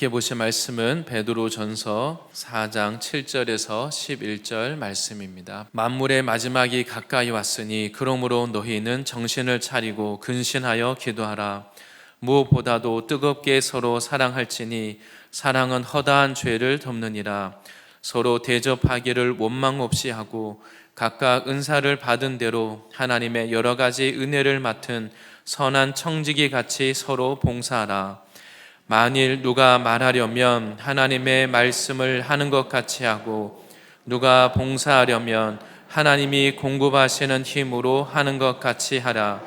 함께 보실 말씀은 베드로전서 4장 7절에서 11절 말씀입니다. 만물의 마지막이 가까이 왔으니 그러므로 너희는 정신을 차리고 근신하여 기도하라. 무엇보다도 뜨겁게 서로 사랑할지니 사랑은 허다한 죄를 덮느니라. 서로 대접하기를 원망 없이 하고 각각 은사를 받은 대로 하나님의 여러 가지 은혜를 맡은 선한 청지기 같이 서로 봉사하라. 만일 누가 말하려면 하나님의 말씀을 하는 것 같이 하고 누가 봉사하려면 하나님이 공급하시는 힘으로 하는 것 같이 하라.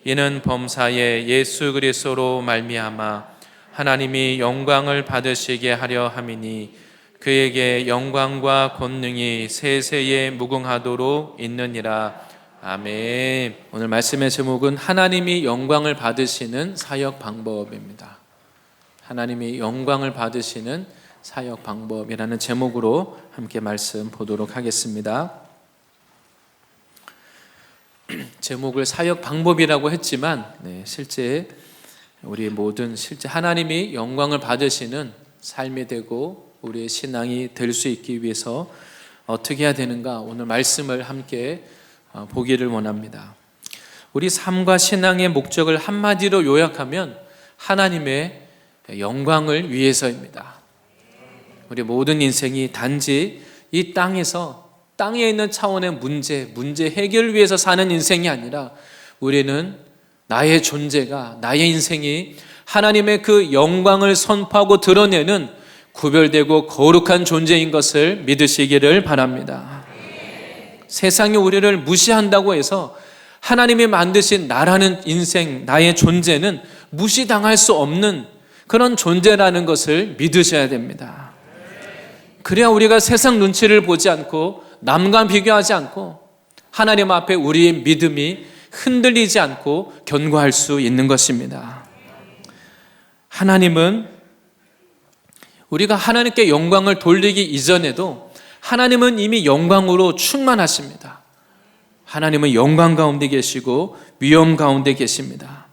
이는 범사에 예수 그리스도로 말미암아 하나님이 영광을 받으시게 하려 함이니 그에게 영광과 권능이 세세에 무궁하도록 있느니라. 아멘. 오늘 말씀의 제목은 하나님이 영광을 받으시는 사역 방법입니다. 하나님이 영광을 받으시는 사역 방법이라는 제목으로 함께 말씀 보도록 하겠습니다. 제목을 사역 방법이라고 했지만 실제 우리 모든 실제 하나님이 영광을 받으시는 삶이 되고 우리의 신앙이 될 수 있기 위해서 어떻게 해야 되는가 오늘 말씀을 함께 보기를 원합니다. 우리 삶과 신앙의 목적을 한마디로 요약하면 하나님의 영광을 위해서입니다. 우리 모든 인생이 단지 이 땅에 있는 차원의 문제 해결을 위해서 사는 인생이 아니라 우리는 나의 존재가 나의 인생이 하나님의 그 영광을 선포하고 드러내는 구별되고 거룩한 존재인 것을 믿으시기를 바랍니다. 세상이 우리를 무시한다고 해서 하나님이 만드신 나라는 인생, 나의 존재는 무시당할 수 없는 그런 존재라는 것을 믿으셔야 됩니다. 그래야 우리가 세상 눈치를 보지 않고 남과 비교하지 않고 하나님 앞에 우리의 믿음이 흔들리지 않고 견고할 수 있는 것입니다. 하나님은 우리가 하나님께 영광을 돌리기 이전에도 하나님은 이미 영광으로 충만하십니다. 하나님은 영광 가운데 계시고 위엄 가운데 계십니다.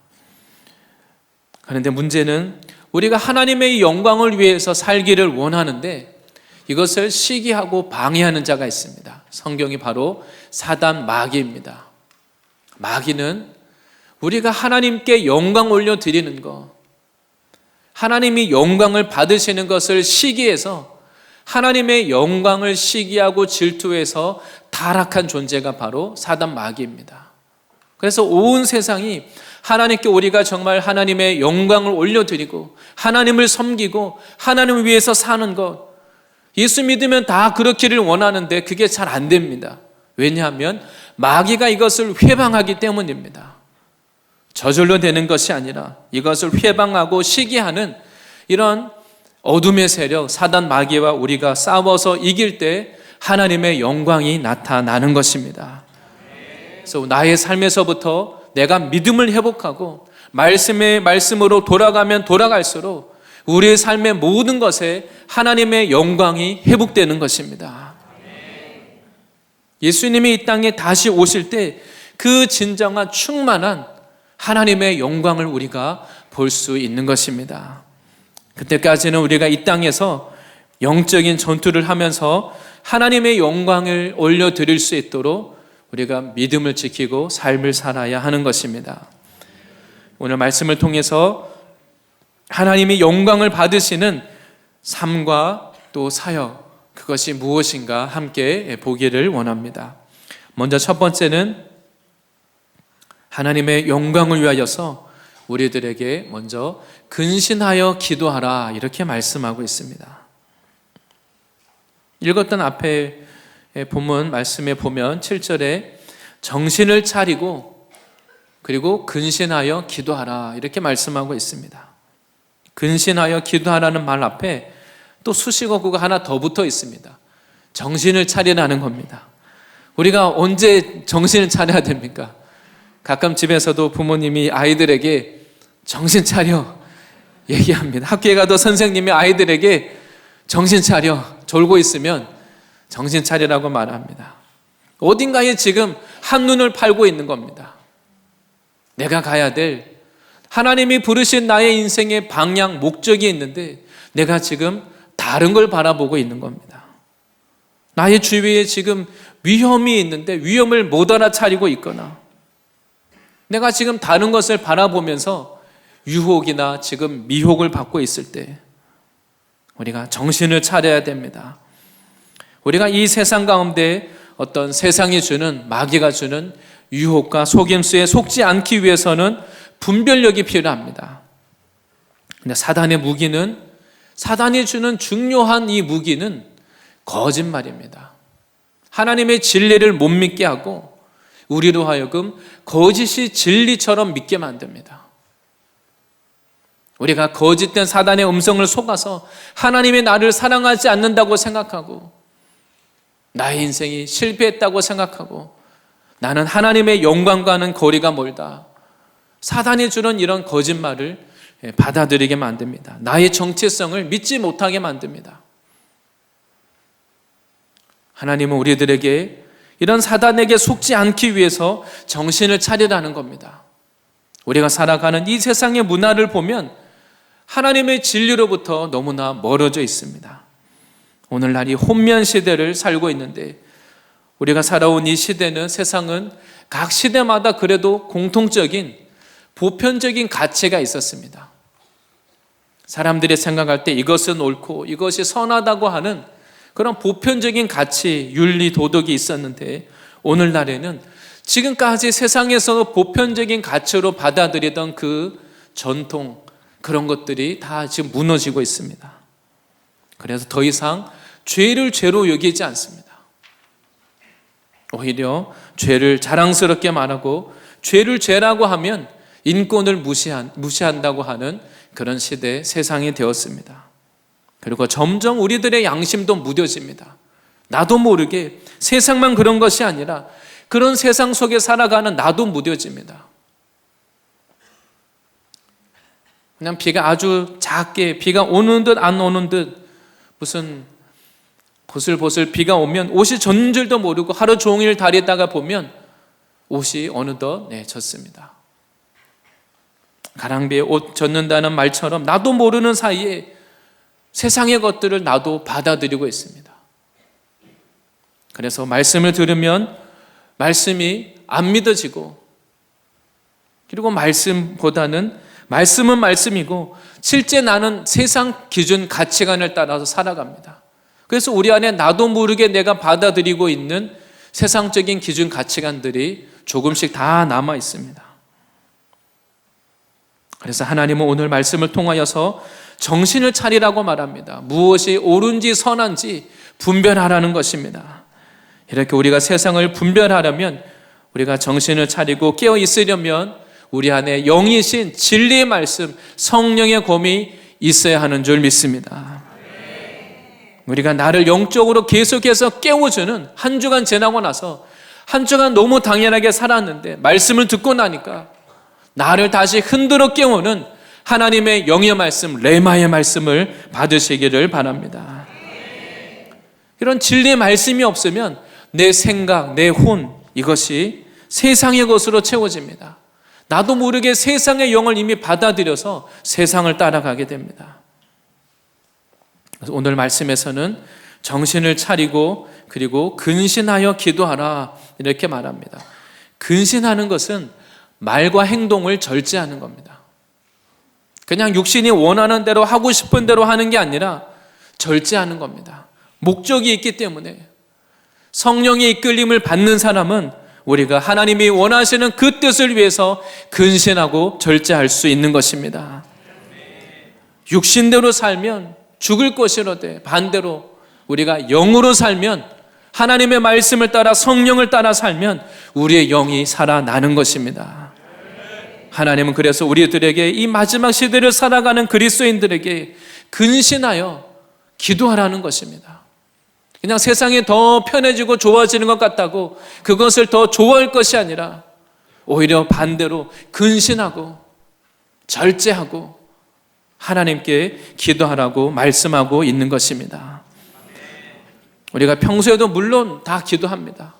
그런데 문제는 우리가 하나님의 영광을 위해서 살기를 원하는데 이것을 시기하고 방해하는 자가 있습니다. 성경이 바로 사단 마귀입니다. 마귀는 우리가 하나님께 영광 올려드리는 것, 하나님이 영광을 받으시는 것을 시기해서 하나님의 영광을 시기하고 질투해서 타락한 존재가 바로 사단 마귀입니다. 그래서 온 세상이 하나님께 우리가 정말 하나님의 영광을 올려드리고 하나님을 섬기고 하나님을 위해서 사는 것, 예수 믿으면 다 그렇기를 원하는데 그게 잘 안 됩니다. 왜냐하면 마귀가 이것을 회방하기 때문입니다. 저절로 되는 것이 아니라 이것을 회방하고 시기하는 이런 어둠의 세력, 사단 마귀와 우리가 싸워서 이길 때 하나님의 영광이 나타나는 것입니다. 그래서 나의 삶에서부터 내가 믿음을 회복하고 말씀으로 돌아가면 돌아갈수록 우리의 삶의 모든 것에 하나님의 영광이 회복되는 것입니다. 예수님이 이 땅에 다시 오실 때 그 진정한 충만한 하나님의 영광을 우리가 볼 수 있는 것입니다. 그때까지는 우리가 이 땅에서 영적인 전투를 하면서 하나님의 영광을 올려드릴 수 있도록 우리가 믿음을 지키고 삶을 살아야 하는 것입니다. 오늘 말씀을 통해서 하나님이 영광을 받으시는 삶과 또 사역, 그것이 무엇인가 함께 보기를 원합니다. 먼저 첫 번째는 하나님의 영광을 위하여서 우리들에게 먼저 근신하여 기도하라 이렇게 말씀하고 있습니다. 읽었던 앞에 본문 말씀에 보면 7절에 정신을 차리고 그리고 근신하여 기도하라 이렇게 말씀하고 있습니다. 근신하여 기도하라는 말 앞에 또 수식어구가 하나 더 붙어 있습니다. 정신을 차리라는 겁니다. 우리가 언제 정신을 차려야 됩니까? 가끔 집에서도 부모님이 아이들에게 정신 차려 얘기합니다. 학교에 가도 선생님이 아이들에게 정신 차려 졸고 있으면 정신 차리라고 말합니다. 어딘가에 지금 한눈을 팔고 있는 겁니다. 내가 가야 될 하나님이 부르신 나의 인생의 방향, 목적이 있는데 내가 지금 다른 걸 바라보고 있는 겁니다. 나의 주위에 지금 위험이 있는데 위험을 못 알아차리고 있거나 내가 지금 다른 것을 바라보면서 유혹이나 지금 미혹을 받고 있을 때 우리가 정신을 차려야 됩니다. 우리가 이 세상 가운데 어떤 세상이 주는, 마귀가 주는 유혹과 속임수에 속지 않기 위해서는 분별력이 필요합니다. 근데 사단의 무기는, 사단이 주는 중요한 이 무기는 거짓말입니다. 하나님의 진리를 못 믿게 하고 우리로 하여금 거짓이 진리처럼 믿게 만듭니다. 우리가 거짓된 사단의 음성을 속아서 하나님의 나를 사랑하지 않는다고 생각하고 나의 인생이 실패했다고 생각하고 나는 하나님의 영광과는 거리가 멀다. 사단이 주는 이런 거짓말을 받아들이게 만듭니다. 나의 정체성을 믿지 못하게 만듭니다. 하나님은 우리들에게 이런 사단에게 속지 않기 위해서 정신을 차리라는 겁니다. 우리가 살아가는 이 세상의 문화를 보면 하나님의 진리로부터 너무나 멀어져 있습니다. 오늘날 이 혼면 시대를 살고 있는데 우리가 살아온 이 시대는, 세상은 각 시대마다 그래도 공통적인 보편적인 가치가 있었습니다. 사람들이 생각할 때 이것은 옳고 이것이 선하다고 하는 그런 보편적인 가치, 윤리, 도덕이 있었는데 오늘날에는 지금까지 세상에서 보편적인 가치로 받아들이던 그 전통, 그런 것들이 다 지금 무너지고 있습니다. 그래서 더 이상 죄를 죄로 여기지 않습니다. 오히려 죄를 자랑스럽게 말하고 죄를 죄라고 하면 인권을 무시한다고 하는 그런 시대, 세상이 되었습니다. 그리고 점점 우리들의 양심도 무뎌집니다. 나도 모르게 세상만 그런 것이 아니라 그런 세상 속에 살아가는 나도 무뎌집니다. 그냥 비가 아주 작게, 비가 오는 듯 안 오는 듯, 무슨 보슬보슬 비가 오면 옷이 젖는 줄도 모르고 하루 종일 다리다가 보면 옷이 어느덧 젖습니다. 가랑비에 옷 젖는다는 말처럼 나도 모르는 사이에 세상의 것들을 나도 받아들이고 있습니다. 그래서 말씀을 들으면 말씀이 안 믿어지고, 그리고 말씀보다는 말씀은 말씀이고 실제 나는 세상 기준 가치관을 따라서 살아갑니다. 그래서 우리 안에 나도 모르게 내가 받아들이고 있는 세상적인 기준 가치관들이 조금씩 다 남아 있습니다. 그래서 하나님은 오늘 말씀을 통하여서 정신을 차리라고 말합니다. 무엇이 옳은지 선한지 분별하라는 것입니다. 이렇게 우리가 세상을 분별하려면, 우리가 정신을 차리고 깨어 있으려면 우리 안에 영이신 진리의 말씀, 성령의 검이 있어야 하는 줄 믿습니다. 우리가 나를 영적으로 계속해서 깨워주는, 한 주간 지나고 나서 한 주간 너무 당연하게 살았는데 말씀을 듣고 나니까 나를 다시 흔들어 깨우는 하나님의 영의 말씀, 레마의 말씀을 받으시기를 바랍니다. 이런 진리의 말씀이 없으면 내 생각, 내 혼, 이것이 세상의 것으로 채워집니다. 나도 모르게 세상의 영을 이미 받아들여서 세상을 따라가게 됩니다. 그래서 오늘 말씀에서는 정신을 차리고 그리고 근신하여 기도하라, 이렇게 말합니다. 근신하는 것은 말과 행동을 절제하는 겁니다. 그냥 육신이 원하는 대로 하고 싶은 대로 하는 게 아니라 절제하는 겁니다. 목적이 있기 때문에 성령의 이끌림을 받는 사람은 우리가 하나님이 원하시는 그 뜻을 위해서 근신하고 절제할 수 있는 것입니다. 육신대로 살면 죽을 것이로되 반대로 우리가 영으로 살면, 하나님의 말씀을 따라 성령을 따라 살면 우리의 영이 살아나는 것입니다. 하나님은 그래서 우리들에게 이 마지막 시대를 살아가는 그리스도인들에게 근신하여 기도하라는 것입니다. 그냥 세상이 더 편해지고 좋아지는 것 같다고 그것을 더 좋아할 것이 아니라 오히려 반대로 근신하고 절제하고 하나님께 기도하라고 말씀하고 있는 것입니다. 우리가 평소에도 물론 다 기도합니다.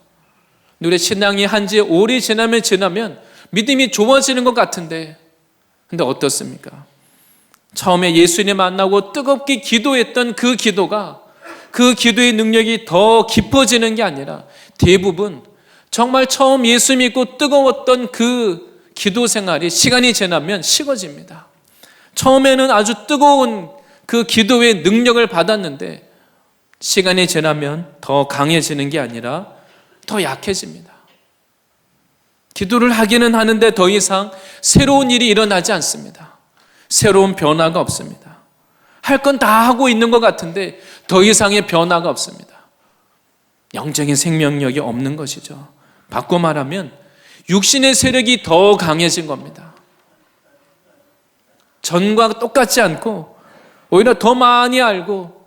우리 신앙이 한지 오래 지나면 믿음이 좋아지는 것 같은데, 근데 어떻습니까? 처음에 예수님 만나고 뜨겁게 기도했던 그 기도가, 그 기도의 능력이 더 깊어지는 게 아니라 대부분 정말 처음 예수 믿고 뜨거웠던 그 기도 생활이 시간이 지나면 식어집니다. 처음에는 아주 뜨거운 그 기도의 능력을 받았는데 시간이 지나면 더 강해지는 게 아니라 더 약해집니다. 기도를 하기는 하는데 더 이상 새로운 일이 일어나지 않습니다. 새로운 변화가 없습니다. 할 건 다 하고 있는 것 같은데 더 이상의 변화가 없습니다. 영적인 생명력이 없는 것이죠. 바꿔 말하면 육신의 세력이 더 강해진 겁니다. 전과 똑같지 않고 오히려 더 많이 알고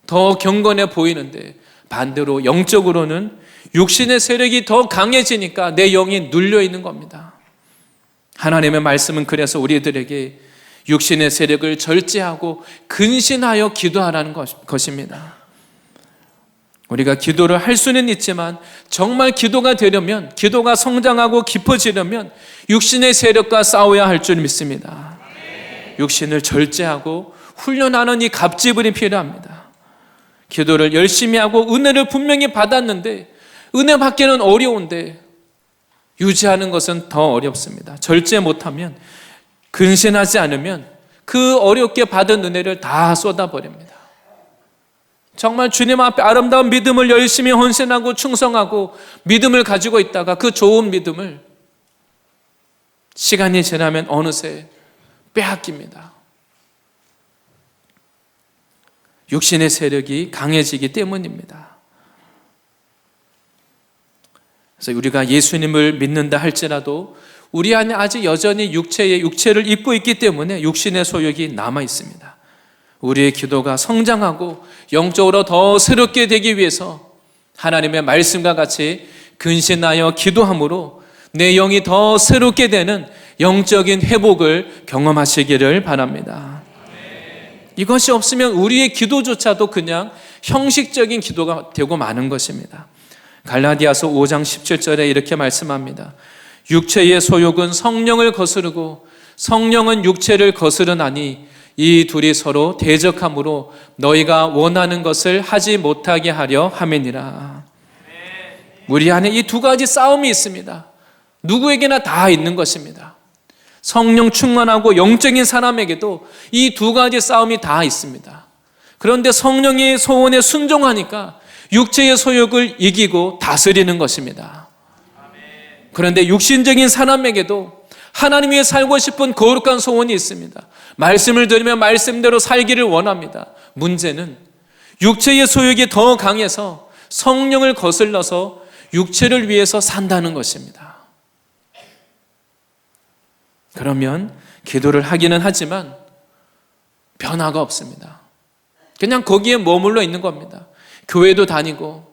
더 경건해 보이는데 반대로 영적으로는 육신의 세력이 더 강해지니까 내 영이 눌려 있는 겁니다. 하나님의 말씀은 그래서 우리들에게 육신의 세력을 절제하고 근신하여 기도하라는 것입니다. 우리가 기도를 할 수는 있지만 정말 기도가 되려면, 기도가 성장하고 깊어지려면 육신의 세력과 싸워야 할 줄 믿습니다. 육신을 절제하고 훈련하는 이 갑질이 필요합니다. 기도를 열심히 하고 은혜를 분명히 받았는데 은혜 받기는 어려운데 유지하는 것은 더 어렵습니다. 절제 못하면, 근신하지 않으면 그 어렵게 받은 은혜를 다 쏟아버립니다. 정말 주님 앞에 아름다운 믿음을 열심히 헌신하고 충성하고 믿음을 가지고 있다가 그 좋은 믿음을 시간이 지나면 어느새 빼앗깁니다. 육신의 세력이 강해지기 때문입니다. 그래서 우리가 예수님을 믿는다 할지라도 우리 안에 아직 여전히 육체를 입고 있기 때문에 육신의 소욕이 남아 있습니다. 우리의 기도가 성장하고 영적으로 더 새롭게 되기 위해서 하나님의 말씀과 같이 근신하여 기도함으로 내 영이 더 새롭게 되는 영적인 회복을 경험하시기를 바랍니다. 이것이 없으면 우리의 기도조차도 그냥 형식적인 기도가 되고 마는 것입니다. 갈라디아서 5장 17절에 이렇게 말씀합니다. 육체의 소욕은 성령을 거스르고 성령은 육체를 거스르나니 이 둘이 서로 대적함으로 너희가 원하는 것을 하지 못하게 하려 함이니라. 우리 안에 이 두 가지 싸움이 있습니다. 누구에게나 다 있는 것입니다. 성령 충만하고 영적인 사람에게도 이 두 가지 싸움이 다 있습니다. 그런데 성령의 소원에 순종하니까 육체의 소욕을 이기고 다스리는 것입니다. 그런데 육신적인 사람에게도 하나님 위해 살고 싶은 거룩한 소원이 있습니다. 말씀을 들으며 말씀대로 살기를 원합니다. 문제는 육체의 소욕이 더 강해서 성령을 거슬러서 육체를 위해서 산다는 것입니다. 그러면 기도를 하기는 하지만 변화가 없습니다. 그냥 거기에 머물러 있는 겁니다. 교회도 다니고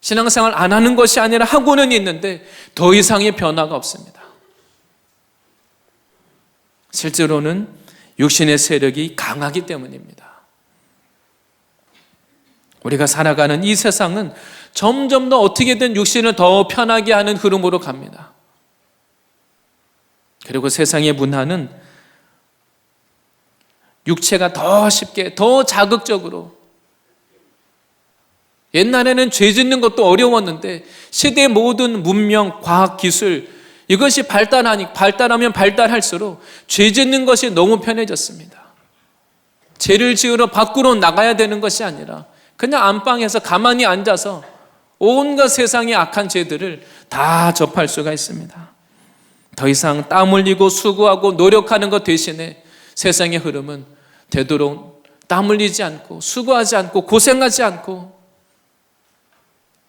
신앙생활 안 하는 것이 아니라 하고는 있는데 더 이상의 변화가 없습니다. 실제로는 육신의 세력이 강하기 때문입니다. 우리가 살아가는 이 세상은 점점 더 어떻게든 육신을 더 편하게 하는 흐름으로 갑니다. 그리고 세상의 문화는 육체가 더 쉽게, 더 자극적으로, 옛날에는 죄 짓는 것도 어려웠는데 시대의 모든 문명, 과학, 기술 이것이 발달하면 발달할수록 죄 짓는 것이 너무 편해졌습니다. 죄를 지으러 밖으로 나가야 되는 것이 아니라 그냥 안방에서 가만히 앉아서 온갖 세상의 악한 죄들을 다 접할 수가 있습니다. 더 이상 땀 흘리고 수고하고 노력하는 것 대신에 세상의 흐름은 되도록 땀 흘리지 않고 수고하지 않고 고생하지 않고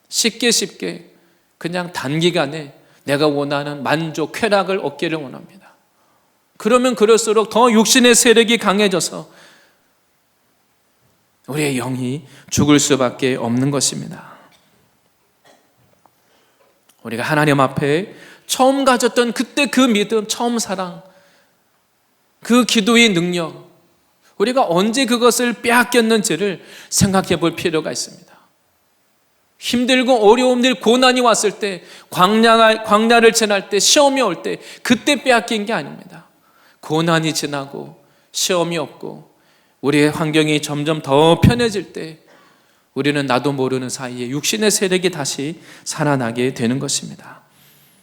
쉽게 그냥 단기간에 내가 원하는 만족, 쾌락을 얻기를 원합니다. 그러면 그럴수록 더 육신의 세력이 강해져서 우리의 영이 죽을 수밖에 없는 것입니다. 우리가 하나님 앞에 처음 가졌던 그때 그 믿음, 처음 사랑, 그 기도의 능력, 우리가 언제 그것을 빼앗겼는지를 생각해 볼 필요가 있습니다. 힘들고 어려움들, 고난이 왔을 때, 광야를 지날 때, 시험이 올 때 그때 빼앗긴 게 아닙니다. 고난이 지나고 시험이 없고 우리의 환경이 점점 더 편해질 때 우리는 나도 모르는 사이에 육신의 세력이 다시 살아나게 되는 것입니다.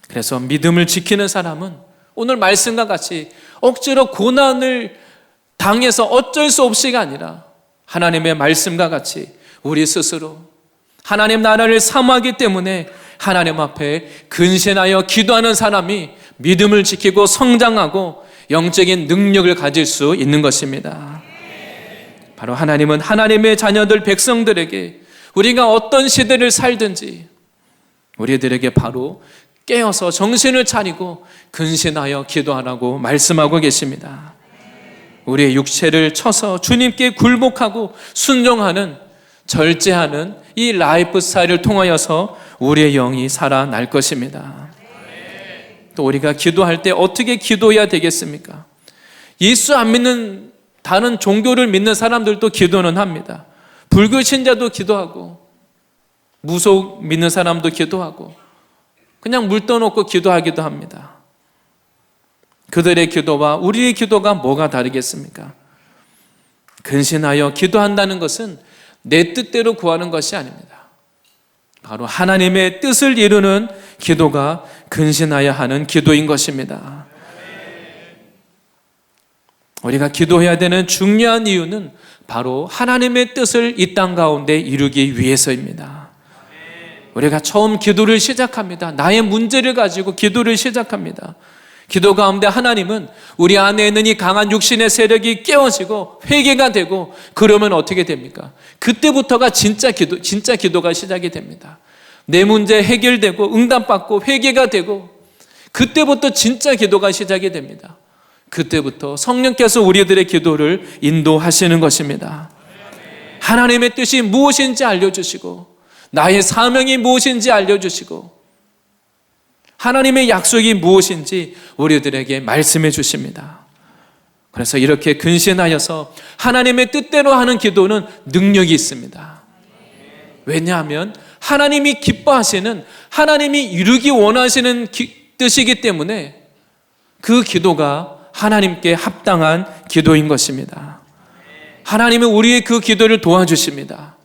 그래서 믿음을 지키는 사람은 오늘 말씀과 같이 억지로 고난을 당해서 어쩔 수 없이가 아니라 하나님의 말씀과 같이 우리 스스로 하나님 나라를 사모하기 때문에 하나님 앞에 근신하여 기도하는 사람이 믿음을 지키고 성장하고 영적인 능력을 가질 수 있는 것입니다. 바로 하나님은 하나님의 자녀들 백성들에게 우리가 어떤 시대를 살든지 우리들에게 바로 깨어서 정신을 차리고 근신하여 기도하라고 말씀하고 계십니다. 우리의 육체를 쳐서 주님께 굴복하고 순종하는 절제하는 이 라이프 스타일을 통하여서 우리의 영이 살아날 것입니다. 또 우리가 기도할 때 어떻게 기도해야 되겠습니까? 예수 안 믿는 다른 종교를 믿는 사람들도 기도는 합니다. 불교 신자도 기도하고 무속 믿는 사람도 기도하고 그냥 물 떠놓고 기도하기도 합니다. 그들의 기도와 우리의 기도가 뭐가 다르겠습니까? 근신하여 기도한다는 것은 내 뜻대로 구하는 것이 아닙니다. 바로 하나님의 뜻을 이루는 기도가 근신하여 하는 기도인 것입니다. 우리가 기도해야 되는 중요한 이유는 바로 하나님의 뜻을 이 땅 가운데 이루기 위해서입니다. 우리가 처음 기도를 시작합니다. 나의 문제를 가지고 기도를 시작합니다. 기도 가운데 하나님은 우리 안에 있는 이 강한 육신의 세력이 깨어지고 회개가 되고 그러면 어떻게 됩니까? 그때부터가 진짜 기도가 시작이 됩니다. 내 문제 해결되고 응답받고 회개가 되고 그때부터 진짜 기도가 시작이 됩니다. 그때부터 성령께서 우리들의 기도를 인도하시는 것입니다. 하나님의 뜻이 무엇인지 알려주시고 나의 사명이 무엇인지 알려주시고 하나님의 약속이 무엇인지 우리들에게 말씀해 주십니다. 그래서 이렇게 근신하여서 하나님의 뜻대로 하는 기도는 능력이 있습니다. 왜냐하면 하나님이 기뻐하시는 하나님이 이루기 원하시는 뜻이기 때문에 그 기도가 하나님께 합당한 기도인 것입니다. 하나님은 우리의 그 기도를 도와주십니다.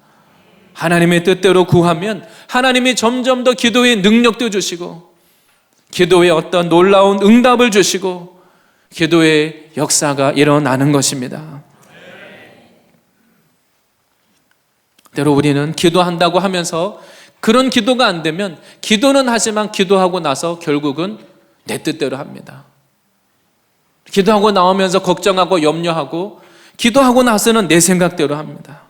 하나님의 뜻대로 구하면 하나님이 점점 더 기도의 능력도 주시고 기도에 어떤 놀라운 응답을 주시고 기도의 역사가 일어나는 것입니다. 때로 우리는 기도한다고 하면서 그런 기도가 안 되면 기도는 하지만 기도하고 나서 결국은 내 뜻대로 합니다. 기도하고 나오면서 걱정하고 염려하고 기도하고 나서는 내 생각대로 합니다.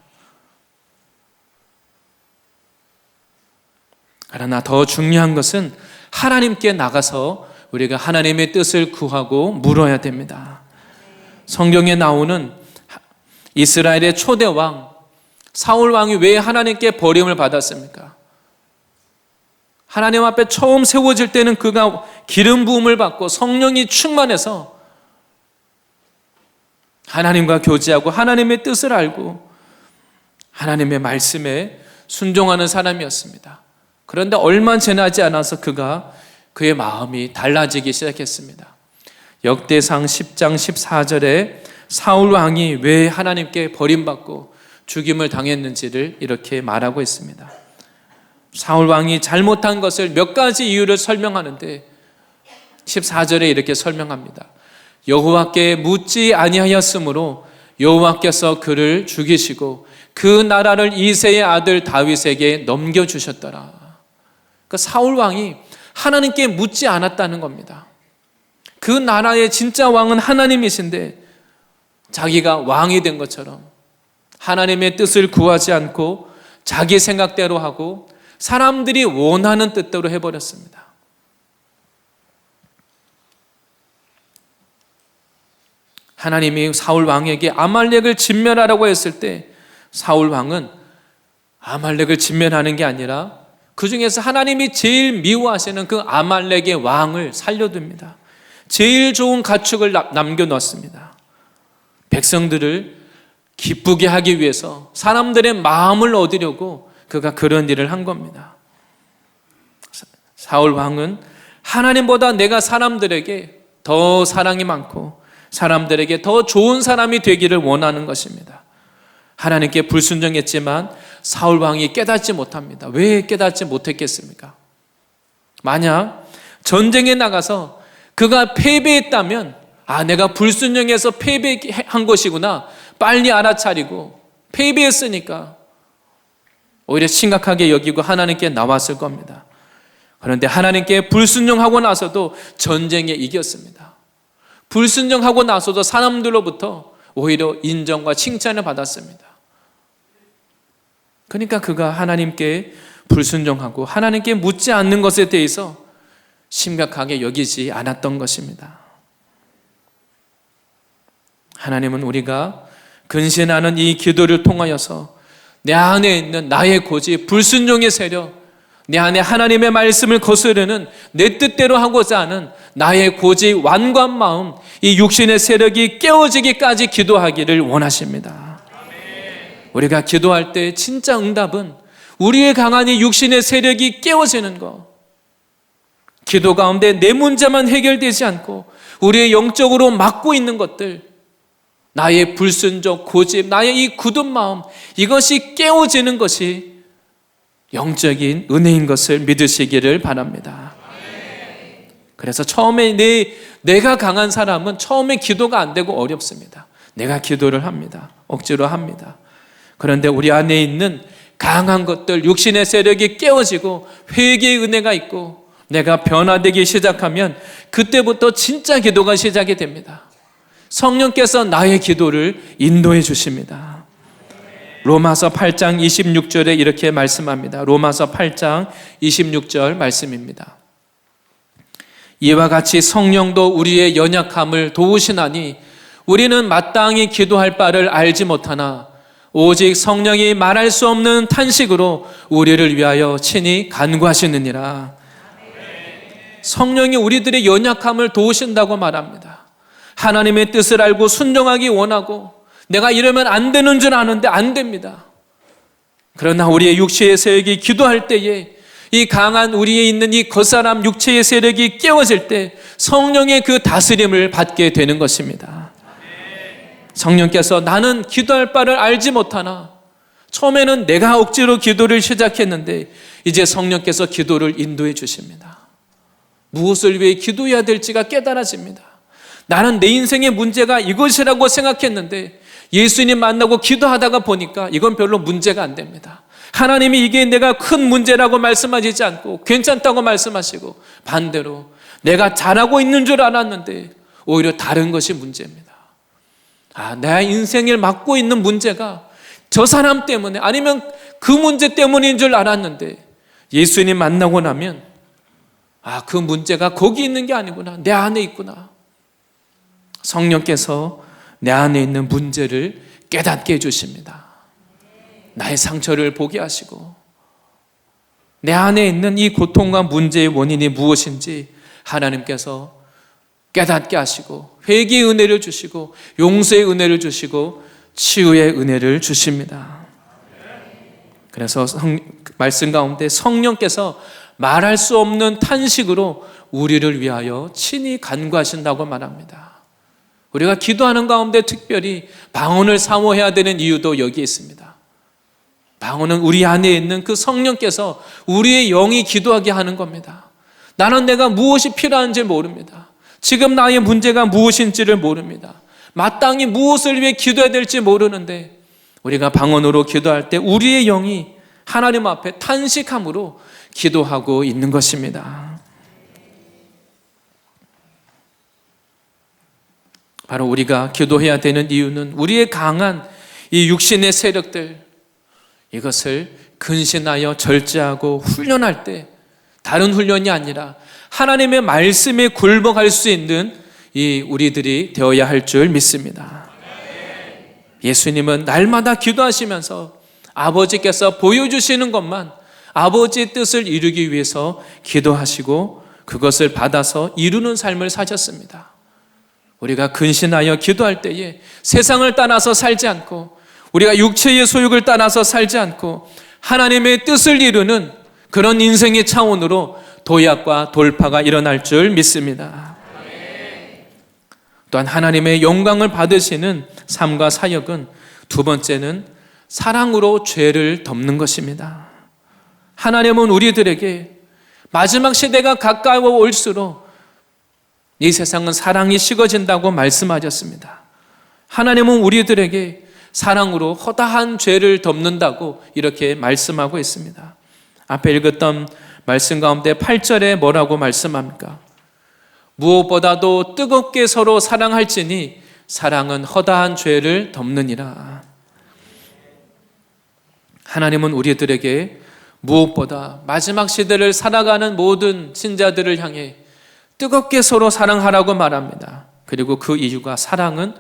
그러나 더 중요한 것은 하나님께 나가서 우리가 하나님의 뜻을 구하고 물어야 됩니다. 성경에 나오는 이스라엘의 초대 왕 사울 왕이 왜 하나님께 버림을 받았습니까? 하나님 앞에 처음 세워질 때는 그가 기름 부음을 받고 성령이 충만해서 하나님과 교제하고 하나님의 뜻을 알고 하나님의 말씀에 순종하는 사람이었습니다. 그런데 얼마 지나지 않아서 그의 마음이 달라지기 시작했습니다. 역대상 10장 14절에 사울 왕이 왜 하나님께 버림받고 죽임을 당했는지를 이렇게 말하고 있습니다. 사울 왕이 잘못한 것을 몇 가지 이유를 설명하는데 14절에 이렇게 설명합니다. 여호와께 묻지 아니하였으므로 여호와께서 그를 죽이시고 그 나라를 이새의 아들 다윗에게 넘겨주셨더라. 그러니까 사울 왕이 하나님께 묻지 않았다는 겁니다. 그 나라의 진짜 왕은 하나님이신데 자기가 왕이 된 것처럼 하나님의 뜻을 구하지 않고 자기 생각대로 하고 사람들이 원하는 뜻대로 해버렸습니다. 하나님이 사울 왕에게 아말렉을 진멸하라고 했을 때 사울 왕은 아말렉을 진멸하는 게 아니라 그 중에서 하나님이 제일 미워하시는 그 아말렉의 왕을 살려둡니다. 제일 좋은 가축을 남겨놓습니다. 백성들을 기쁘게 하기 위해서 사람들의 마음을 얻으려고 그가 그런 일을 한 겁니다. 사울 왕은 하나님보다 내가 사람들에게 더 사랑이 많고 사람들에게 더 좋은 사람이 되기를 원하는 것입니다. 하나님께 불순종했지만 사울 왕이 깨닫지 못합니다. 왜 깨닫지 못했겠습니까? 만약 전쟁에 나가서 그가 패배했다면 내가 불순종해서 패배한 것이구나, 빨리 알아차리고 패배했으니까 오히려 심각하게 여기고 하나님께 나왔을 겁니다. 그런데 하나님께 불순종하고 나서도 전쟁에 이겼습니다. 불순종하고 나서도 사람들로부터 오히려 인정과 칭찬을 받았습니다. 그러니까 그가 하나님께 불순종하고 하나님께 묻지 않는 것에 대해서 심각하게 여기지 않았던 것입니다. 하나님은 우리가 근신하는 이 기도를 통하여서 내 안에 있는 나의 고집, 불순종의 세력, 내 안에 하나님의 말씀을 거스르는 내 뜻대로 하고자 하는 나의 고집, 완고한 마음, 이 육신의 세력이 깨어지기까지 기도하기를 원하십니다. 우리가 기도할 때 진짜 응답은 우리의 강한 이 육신의 세력이 깨어지는 것, 기도 가운데 내 문제만 해결되지 않고 우리의 영적으로 막고 있는 것들, 나의 불순종, 고집, 나의 이 굳은 마음, 이것이 깨어지는 것이 영적인 은혜인 것을 믿으시기를 바랍니다. 그래서 처음에 내가 강한 사람은 처음에 기도가 안 되고 어렵습니다. 내가 기도를 합니다. 억지로 합니다. 그런데 우리 안에 있는 강한 것들, 육신의 세력이 깨어지고 회개의 은혜가 있고 내가 변화되기 시작하면 그때부터 진짜 기도가 시작이 됩니다. 성령께서 나의 기도를 인도해 주십니다. 로마서 8장 26절에 이렇게 말씀합니다. 로마서 8장 26절 말씀입니다. 이와 같이 성령도 우리의 연약함을 도우시나니 우리는 마땅히 기도할 바를 알지 못하나 오직 성령이 말할 수 없는 탄식으로 우리를 위하여 친히 간구하시느니라. 성령이 우리들의 연약함을 도우신다고 말합니다. 하나님의 뜻을 알고 순종하기 원하고 내가 이러면 안 되는 줄 아는데 안 됩니다. 그러나 우리의 육체의 세력이 기도할 때에 이 강한 우리에 있는 이 겉사람 육체의 세력이 깨어질 때 성령의 그 다스림을 받게 되는 것입니다. 성령께서 나는 기도할 바를 알지 못하나, 처음에는 내가 억지로 기도를 시작했는데 이제 성령께서 기도를 인도해 주십니다. 무엇을 위해 기도해야 될지가 깨달아집니다. 나는 내 인생의 문제가 이것이라고 생각했는데 예수님 만나고 기도하다가 보니까 이건 별로 문제가 안 됩니다. 하나님이 이게 내가 큰 문제라고 말씀하시지 않고 괜찮다고 말씀하시고 반대로 내가 잘하고 있는 줄 알았는데 오히려 다른 것이 문제입니다. 내 인생을 맡고 있는 문제가 저 사람 때문에 아니면 그 문제 때문인 줄 알았는데 예수님 만나고 나면 그 문제가 거기 있는 게 아니구나, 내 안에 있구나. 성령께서 내 안에 있는 문제를 깨닫게 해주십니다. 나의 상처를 보게 하시고 내 안에 있는 이 고통과 문제의 원인이 무엇인지 하나님께서 깨닫게 하시고 회개의 은혜를 주시고 용서의 은혜를 주시고 치유의 은혜를 주십니다. 그래서 말씀 가운데 성령께서 말할 수 없는 탄식으로 우리를 위하여 친히 간구하신다고 말합니다. 우리가 기도하는 가운데 특별히 방언을 사모해야 되는 이유도 여기에 있습니다. 방언은 우리 안에 있는 그 성령께서 우리의 영이 기도하게 하는 겁니다. 나는 내가 무엇이 필요한지 모릅니다. 지금 나의 문제가 무엇인지를 모릅니다. 마땅히 무엇을 위해 기도해야 될지 모르는데 우리가 방언으로 기도할 때 우리의 영이 하나님 앞에 탄식함으로 기도하고 있는 것입니다. 바로 우리가 기도해야 되는 이유는 우리의 강한 이 육신의 세력들, 이것을 근신하여 절제하고 훈련할 때 다른 훈련이 아니라 하나님의 말씀에 굴복할 수 있는 이 우리들이 되어야 할 줄 믿습니다. 예수님은 날마다 기도하시면서 아버지께서 보여주시는 것만 아버지의 뜻을 이루기 위해서 기도하시고 그것을 받아서 이루는 삶을 사셨습니다. 우리가 근신하여 기도할 때에 세상을 따라서 살지 않고 우리가 육체의 소욕을 따라서 살지 않고 하나님의 뜻을 이루는 그런 인생의 차원으로 도약과 돌파가 일어날 줄 믿습니다. 또한 하나님의 영광을 받으시는 삶과 사역은 두 번째는 사랑으로 죄를 덮는 것입니다. 하나님은 우리들에게 마지막 시대가 가까워 올수록 이 세상은 사랑이 식어진다고 말씀하셨습니다. 하나님은 우리들에게 사랑으로 허다한 죄를 덮는다고 이렇게 말씀하고 있습니다. 앞에 읽었던 말씀 가운데 8절에 뭐라고 말씀합니까? 무엇보다도 뜨겁게 서로 사랑할지니 사랑은 허다한 죄를 덮느니라. 하나님은 우리들에게 무엇보다 마지막 시대를 살아가는 모든 신자들을 향해 뜨겁게 서로 사랑하라고 말합니다. 그리고 그 이유가 사랑은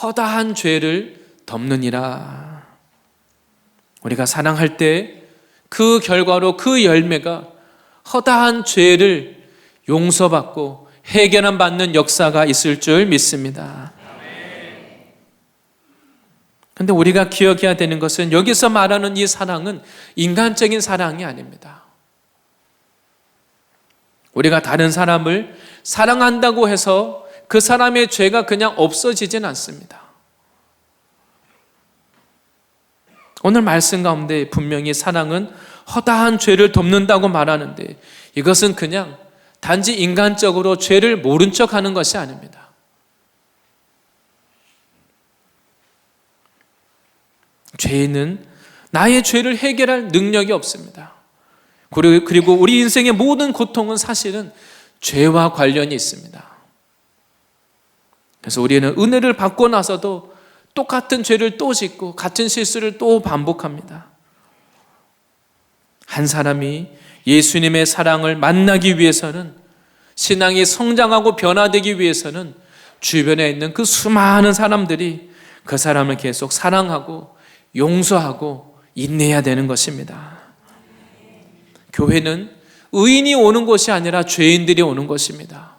허다한 죄를 덮느니라. 우리가 사랑할 때 그 결과로 그 열매가 허다한 죄를 용서받고 해결함 받는 역사가 있을 줄 믿습니다. 그런데 우리가 기억해야 되는 것은 여기서 말하는 이 사랑은 인간적인 사랑이 아닙니다. 우리가 다른 사람을 사랑한다고 해서 그 사람의 죄가 그냥 없어지진 않습니다. 오늘 말씀 가운데 분명히 사랑은 허다한 죄를 덮는다고 말하는데 이것은 그냥 단지 인간적으로 죄를 모른 척하는 것이 아닙니다. 죄인은 나의 죄를 해결할 능력이 없습니다. 그리고 우리 인생의 모든 고통은 사실은 죄와 관련이 있습니다. 그래서 우리는 은혜를 받고 나서도 똑같은 죄를 또 짓고 같은 실수를 또 반복합니다. 한 사람이 예수님의 사랑을 만나기 위해서는, 신앙이 성장하고 변화되기 위해서는 주변에 있는 그 수많은 사람들이 그 사람을 계속 사랑하고 용서하고 인내해야 되는 것입니다. 교회는 의인이 오는 곳이 아니라 죄인들이 오는 것입니다.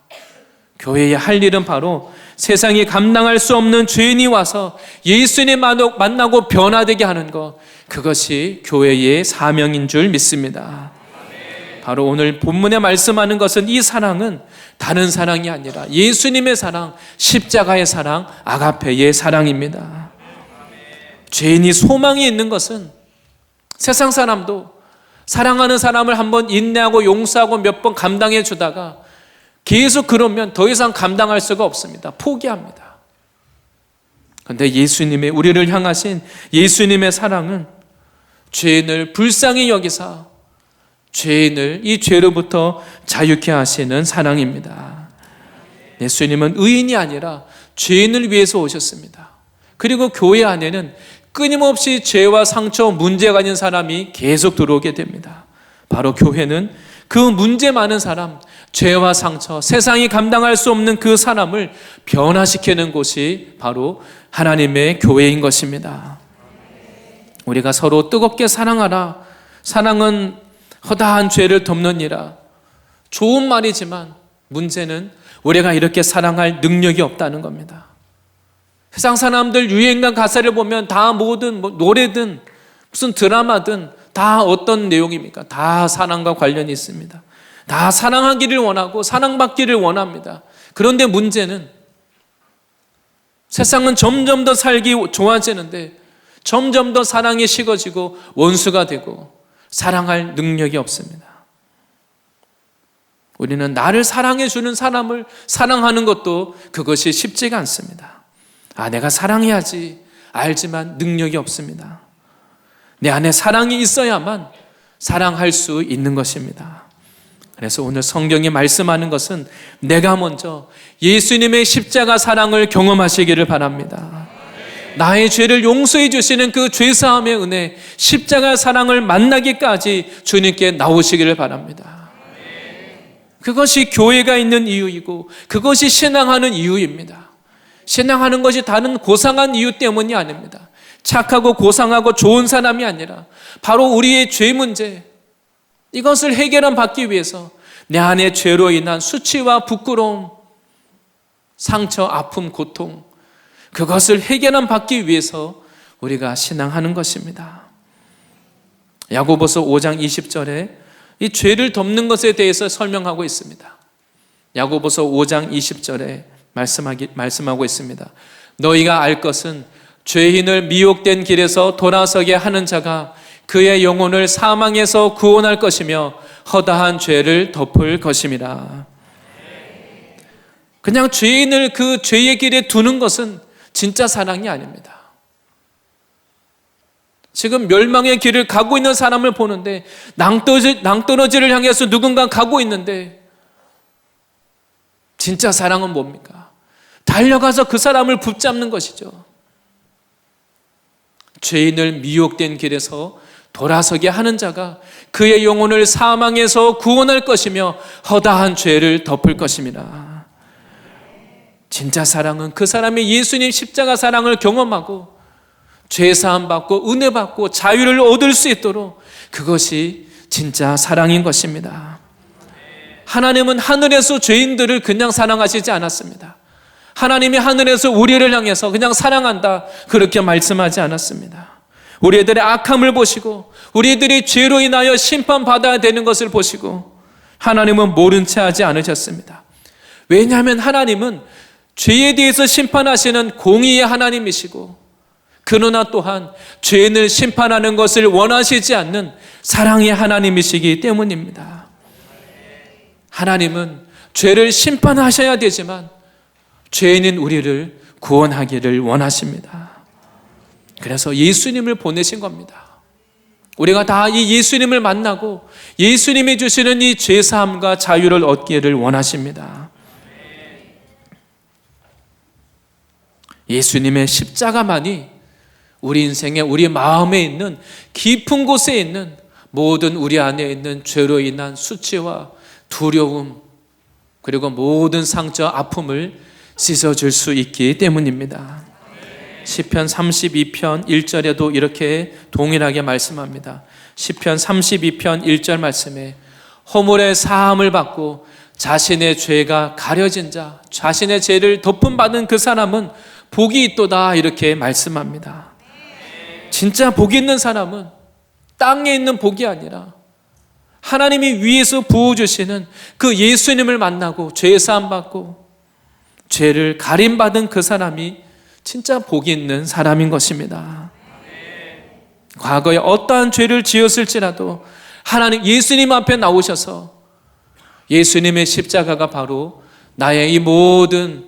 교회의 할 일은 바로 세상이 감당할 수 없는 죄인이 와서 예수님 만나고 변화되게 하는 것, 그것이 교회의 사명인 줄 믿습니다. 바로 오늘 본문에 말씀하는 것은 이 사랑은 다른 사랑이 아니라 예수님의 사랑, 십자가의 사랑, 아가페의 사랑입니다. 죄인이 소망이 있는 것은 세상 사람도 사랑하는 사람을 한번 인내하고 용서하고 몇 번 감당해 주다가 계속 그러면 더 이상 감당할 수가 없습니다. 포기합니다. 그런데 예수님의, 우리를 향하신 예수님의 사랑은 죄인을 불쌍히 여기사 죄인을 이 죄로부터 자유케 하시는 사랑입니다. 예수님은 의인이 아니라 죄인을 위해서 오셨습니다. 그리고 교회 안에는 끊임없이 죄와 상처, 문제가 있는 사람이 계속 들어오게 됩니다. 바로 교회는 그 문제 많은 사람, 죄와 상처, 세상이 감당할 수 없는 그 사람을 변화시키는 곳이 바로 하나님의 교회인 것입니다. 우리가 서로 뜨겁게 사랑하라. 사랑은 허다한 죄를 덮느니라. 좋은 말이지만 문제는 우리가 이렇게 사랑할 능력이 없다는 겁니다. 세상 사람들 유행가 가사를 보면 다 모든 노래든 무슨 드라마든 다 어떤 내용입니까? 다 사랑과 관련이 있습니다. 다 사랑하기를 원하고 사랑받기를 원합니다. 그런데 문제는 세상은 점점 더 살기 좋아지는데 점점 더 사랑이 식어지고 원수가 되고 사랑할 능력이 없습니다. 우리는 나를 사랑해 주는 사람을 사랑하는 것도 그것이 쉽지가 않습니다. 내가 사랑해야지 알지만 능력이 없습니다. 내 안에 사랑이 있어야만 사랑할 수 있는 것입니다. 그래서 오늘 성경이 말씀하는 것은 내가 먼저 예수님의 십자가 사랑을 경험하시기를 바랍니다. 나의 죄를 용서해 주시는 그 죄사함의 은혜, 십자가 사랑을 만나기까지 주님께 나오시기를 바랍니다. 그것이 교회가 있는 이유이고 그것이 신앙하는 이유입니다. 신앙하는 것이 다른 고상한 이유 때문이 아닙니다. 착하고 고상하고 좋은 사람이 아니라 바로 우리의 죄 문제, 이것을 해결함 받기 위해서 내 안의 죄로 인한 수치와 부끄러움, 상처, 아픔, 고통, 그것을 해결함 받기 위해서 우리가 신앙하는 것입니다. 야고보서 5장 20절에 이 죄를 덮는 것에 대해서 설명하고 있습니다. 야고보서 5장 20절에 말씀하고 있습니다. 너희가 알 것은 죄인을 미혹된 길에서 돌아서게 하는 자가 그의 영혼을 사망에서 구원할 것이며 허다한 죄를 덮을 것임이라. 그냥 죄인을 그 죄의 길에 두는 것은 진짜 사랑이 아닙니다. 지금 멸망의 길을 가고 있는 사람을 보는데 낭떠러지를 향해서 누군가 가고 있는데 진짜 사랑은 뭡니까? 달려가서 그 사람을 붙잡는 것이죠. 죄인을 미혹된 길에서 돌아서게 하는 자가 그의 영혼을 사망에서 구원할 것이며 허다한 죄를 덮을 것입니다. 진짜 사랑은 그 사람이 예수님 십자가 사랑을 경험하고 죄사함 받고 은혜 받고 자유를 얻을 수 있도록 그것이 진짜 사랑인 것입니다. 하나님은 하늘에서 죄인들을 그냥 사랑하시지 않았습니다. 하나님이 하늘에서 우리를 향해서 그냥 사랑한다 그렇게 말씀하지 않았습니다. 우리들의 악함을 보시고 우리들이 죄로 인하여 심판받아야 되는 것을 보시고 하나님은 모른 채 하지 않으셨습니다. 왜냐하면 하나님은 죄에 대해서 심판하시는 공의의 하나님이시고 그러나 또한 죄인을 심판하는 것을 원하시지 않는 사랑의 하나님이시기 때문입니다. 하나님은 죄를 심판하셔야 되지만 죄인인 우리를 구원하기를 원하십니다. 그래서 예수님을 보내신 겁니다. 우리가 다 이 예수님을 만나고 예수님이 주시는 이 죄사함과 자유를 얻기를 원하십니다. 예수님의 십자가만이 우리 인생에 우리 마음에 있는 깊은 곳에 있는 모든 우리 안에 있는 죄로 인한 수치와 두려움 그리고 모든 상처 아픔을 씻어줄 수 있기 때문입니다. 시편 32편 1절에도 이렇게 동일하게 말씀합니다. 시편 32편 1절 말씀에 허물의 사함을 받고 자신의 죄가 가려진 자, 자신의 죄를 덮음받은 그 사람은 복이 있도다 이렇게 말씀합니다. 진짜 복 있는 사람은 땅에 있는 복이 아니라 하나님이 위에서 부어주시는 그 예수님을 만나고 죄 사함 받고 죄를 가림받은 그 사람이 진짜 복이 있는 사람인 것입니다. 과거에 어떠한 죄를 지었을지라도 하나님 예수님 앞에 나오셔서 예수님의 십자가가 바로 나의 이 모든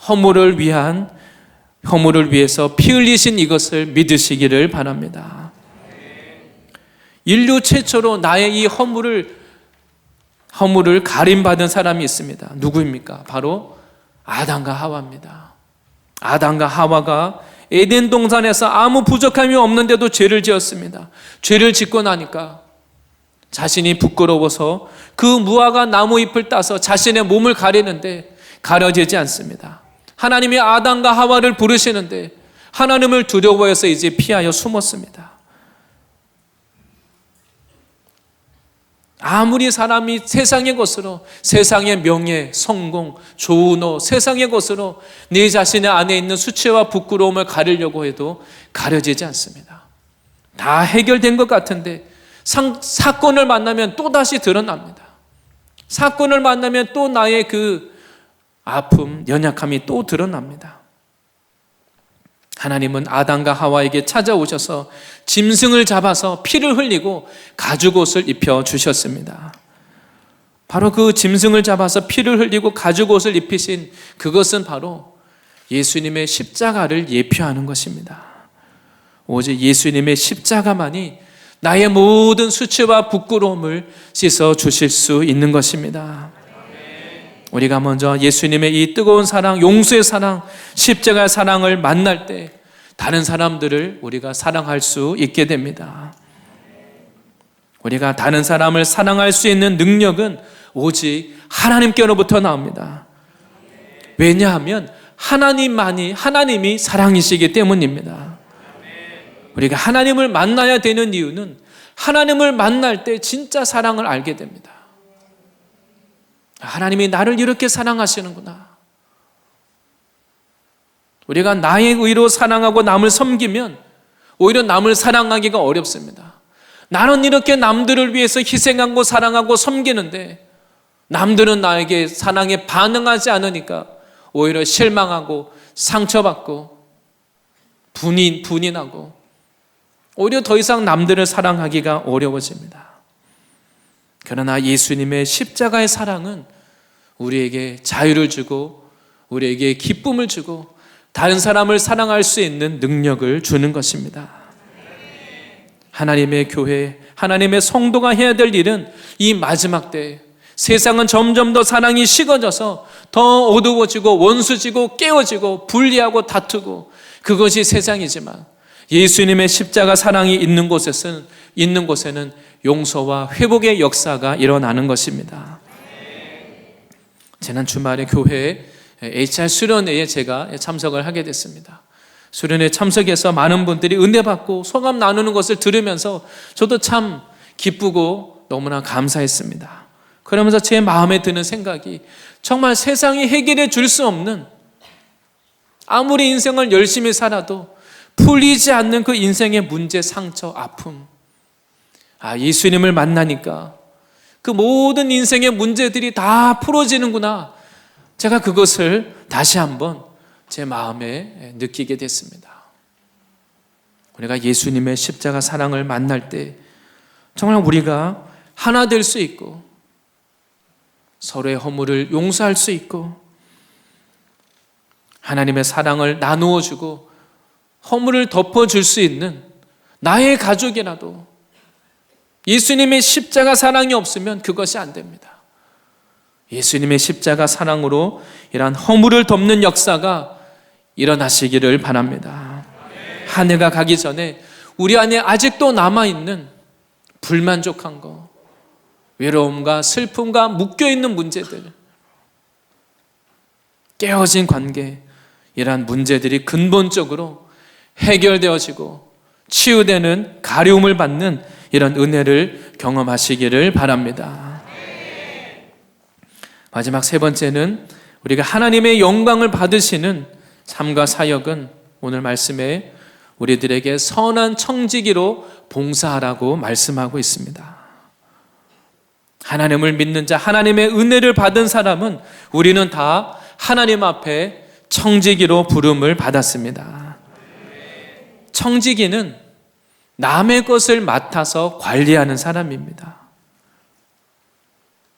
허물을 위해서 피 흘리신 이것을 믿으시기를 바랍니다. 인류 최초로 나의 이 허물을 가림받은 사람이 있습니다. 누구입니까? 바로 아담과 하와입니다. 아담과 하와가 에덴 동산에서 아무 부족함이 없는데도 죄를 지었습니다. 죄를 짓고 나니까 자신이 부끄러워서 그 무화과 나무 잎을 따서 자신의 몸을 가리는데 가려지지 않습니다. 하나님이 아담과 하와를 부르시는데 하나님을 두려워해서 이제 피하여 숨었습니다. 아무리 사람이 세상의 것으로 세상의 명예, 성공, 좋은 옷, 세상의 것으로 네 자신의 안에 있는 수치와 부끄러움을 가리려고 해도 가려지지 않습니다. 다 해결된 것 같은데 사건을 만나면 또다시 드러납니다. 사건을 만나면 또 나의 그 아픔, 연약함이 또 드러납니다. 하나님은 아담과 하와에게 찾아오셔서 짐승을 잡아서 피를 흘리고 가죽옷을 입혀 주셨습니다. 바로 그 짐승을 잡아서 피를 흘리고 가죽옷을 입히신 그것은 바로 예수님의 십자가를 예표하는 것입니다. 오직 예수님의 십자가만이 나의 모든 수치와 부끄러움을 씻어 주실 수 있는 것입니다. 우리가 먼저 예수님의 이 뜨거운 사랑, 용서의 사랑, 십자가의 사랑을 만날 때 다른 사람들을 우리가 사랑할 수 있게 됩니다. 우리가 다른 사람을 사랑할 수 있는 능력은 오직 하나님께로부터 나옵니다. 왜냐하면 하나님이 사랑이시기 때문입니다. 우리가 하나님을 만나야 되는 이유는 하나님을 만날 때 진짜 사랑을 알게 됩니다. 하나님이 나를 이렇게 사랑하시는구나. 우리가 나의 의로 사랑하고 남을 섬기면 오히려 남을 사랑하기가 어렵습니다. 나는 이렇게 남들을 위해서 희생하고 사랑하고 섬기는데 남들은 나에게 사랑에 반응하지 않으니까 오히려 실망하고 상처받고 분이 나고 오히려 더 이상 남들을 사랑하기가 어려워집니다. 그러나 예수님의 십자가의 사랑은 우리에게 자유를 주고 우리에게 기쁨을 주고 다른 사람을 사랑할 수 있는 능력을 주는 것입니다. 하나님의 교회, 하나님의 성도가 해야 될 일은 이 마지막 때에 세상은 점점 더 사랑이 식어져서 더 어두워지고 원수지고 깨어지고 분리하고 다투고 그것이 세상이지만 예수님의 십자가 사랑이 있는 곳에는 용서와 회복의 역사가 일어나는 것입니다. 지난 주말에 교회에 HR 수련회에 제가 참석을 하게 됐습니다. 수련회 참석해서 많은 분들이 은혜 받고 소감 나누는 것을 들으면서 저도 참 기쁘고 너무나 감사했습니다. 그러면서 제 마음에 드는 생각이 정말 세상이 해결해 줄 수 없는 아무리 인생을 열심히 살아도 풀리지 않는 그 인생의 문제, 상처, 아픔. 예수님을 만나니까 그 모든 인생의 문제들이 다 풀어지는구나. 제가 그것을 다시 한번 제 마음에 느끼게 됐습니다. 우리가 예수님의 십자가 사랑을 만날 때 정말 우리가 하나 될 수 있고 서로의 허물을 용서할 수 있고 하나님의 사랑을 나누어 주고 허물을 덮어줄 수 있는 나의 가족이라도 예수님의 십자가 사랑이 없으면 그것이 안 됩니다. 예수님의 십자가 사랑으로 이러한 허물을 덮는 역사가 일어나시기를 바랍니다. 한 해가 가기 전에 우리 안에 아직도 남아있는 불만족한 거, 외로움과 슬픔과 묶여있는 문제들, 깨어진 관계, 이러한 문제들이 근본적으로 해결되어지고 치유되는 가려움을 받는 이런 은혜를 경험하시기를 바랍니다. 마지막 세 번째는 우리가 하나님의 영광을 받으시는 삶과 사역은 오늘 말씀에 우리들에게 선한 청지기로 봉사하라고 말씀하고 있습니다. 하나님을 믿는 자, 하나님의 은혜를 받은 사람은 우리는 다 하나님 앞에 청지기로 부름을 받았습니다. 청지기는 남의 것을 맡아서 관리하는 사람입니다.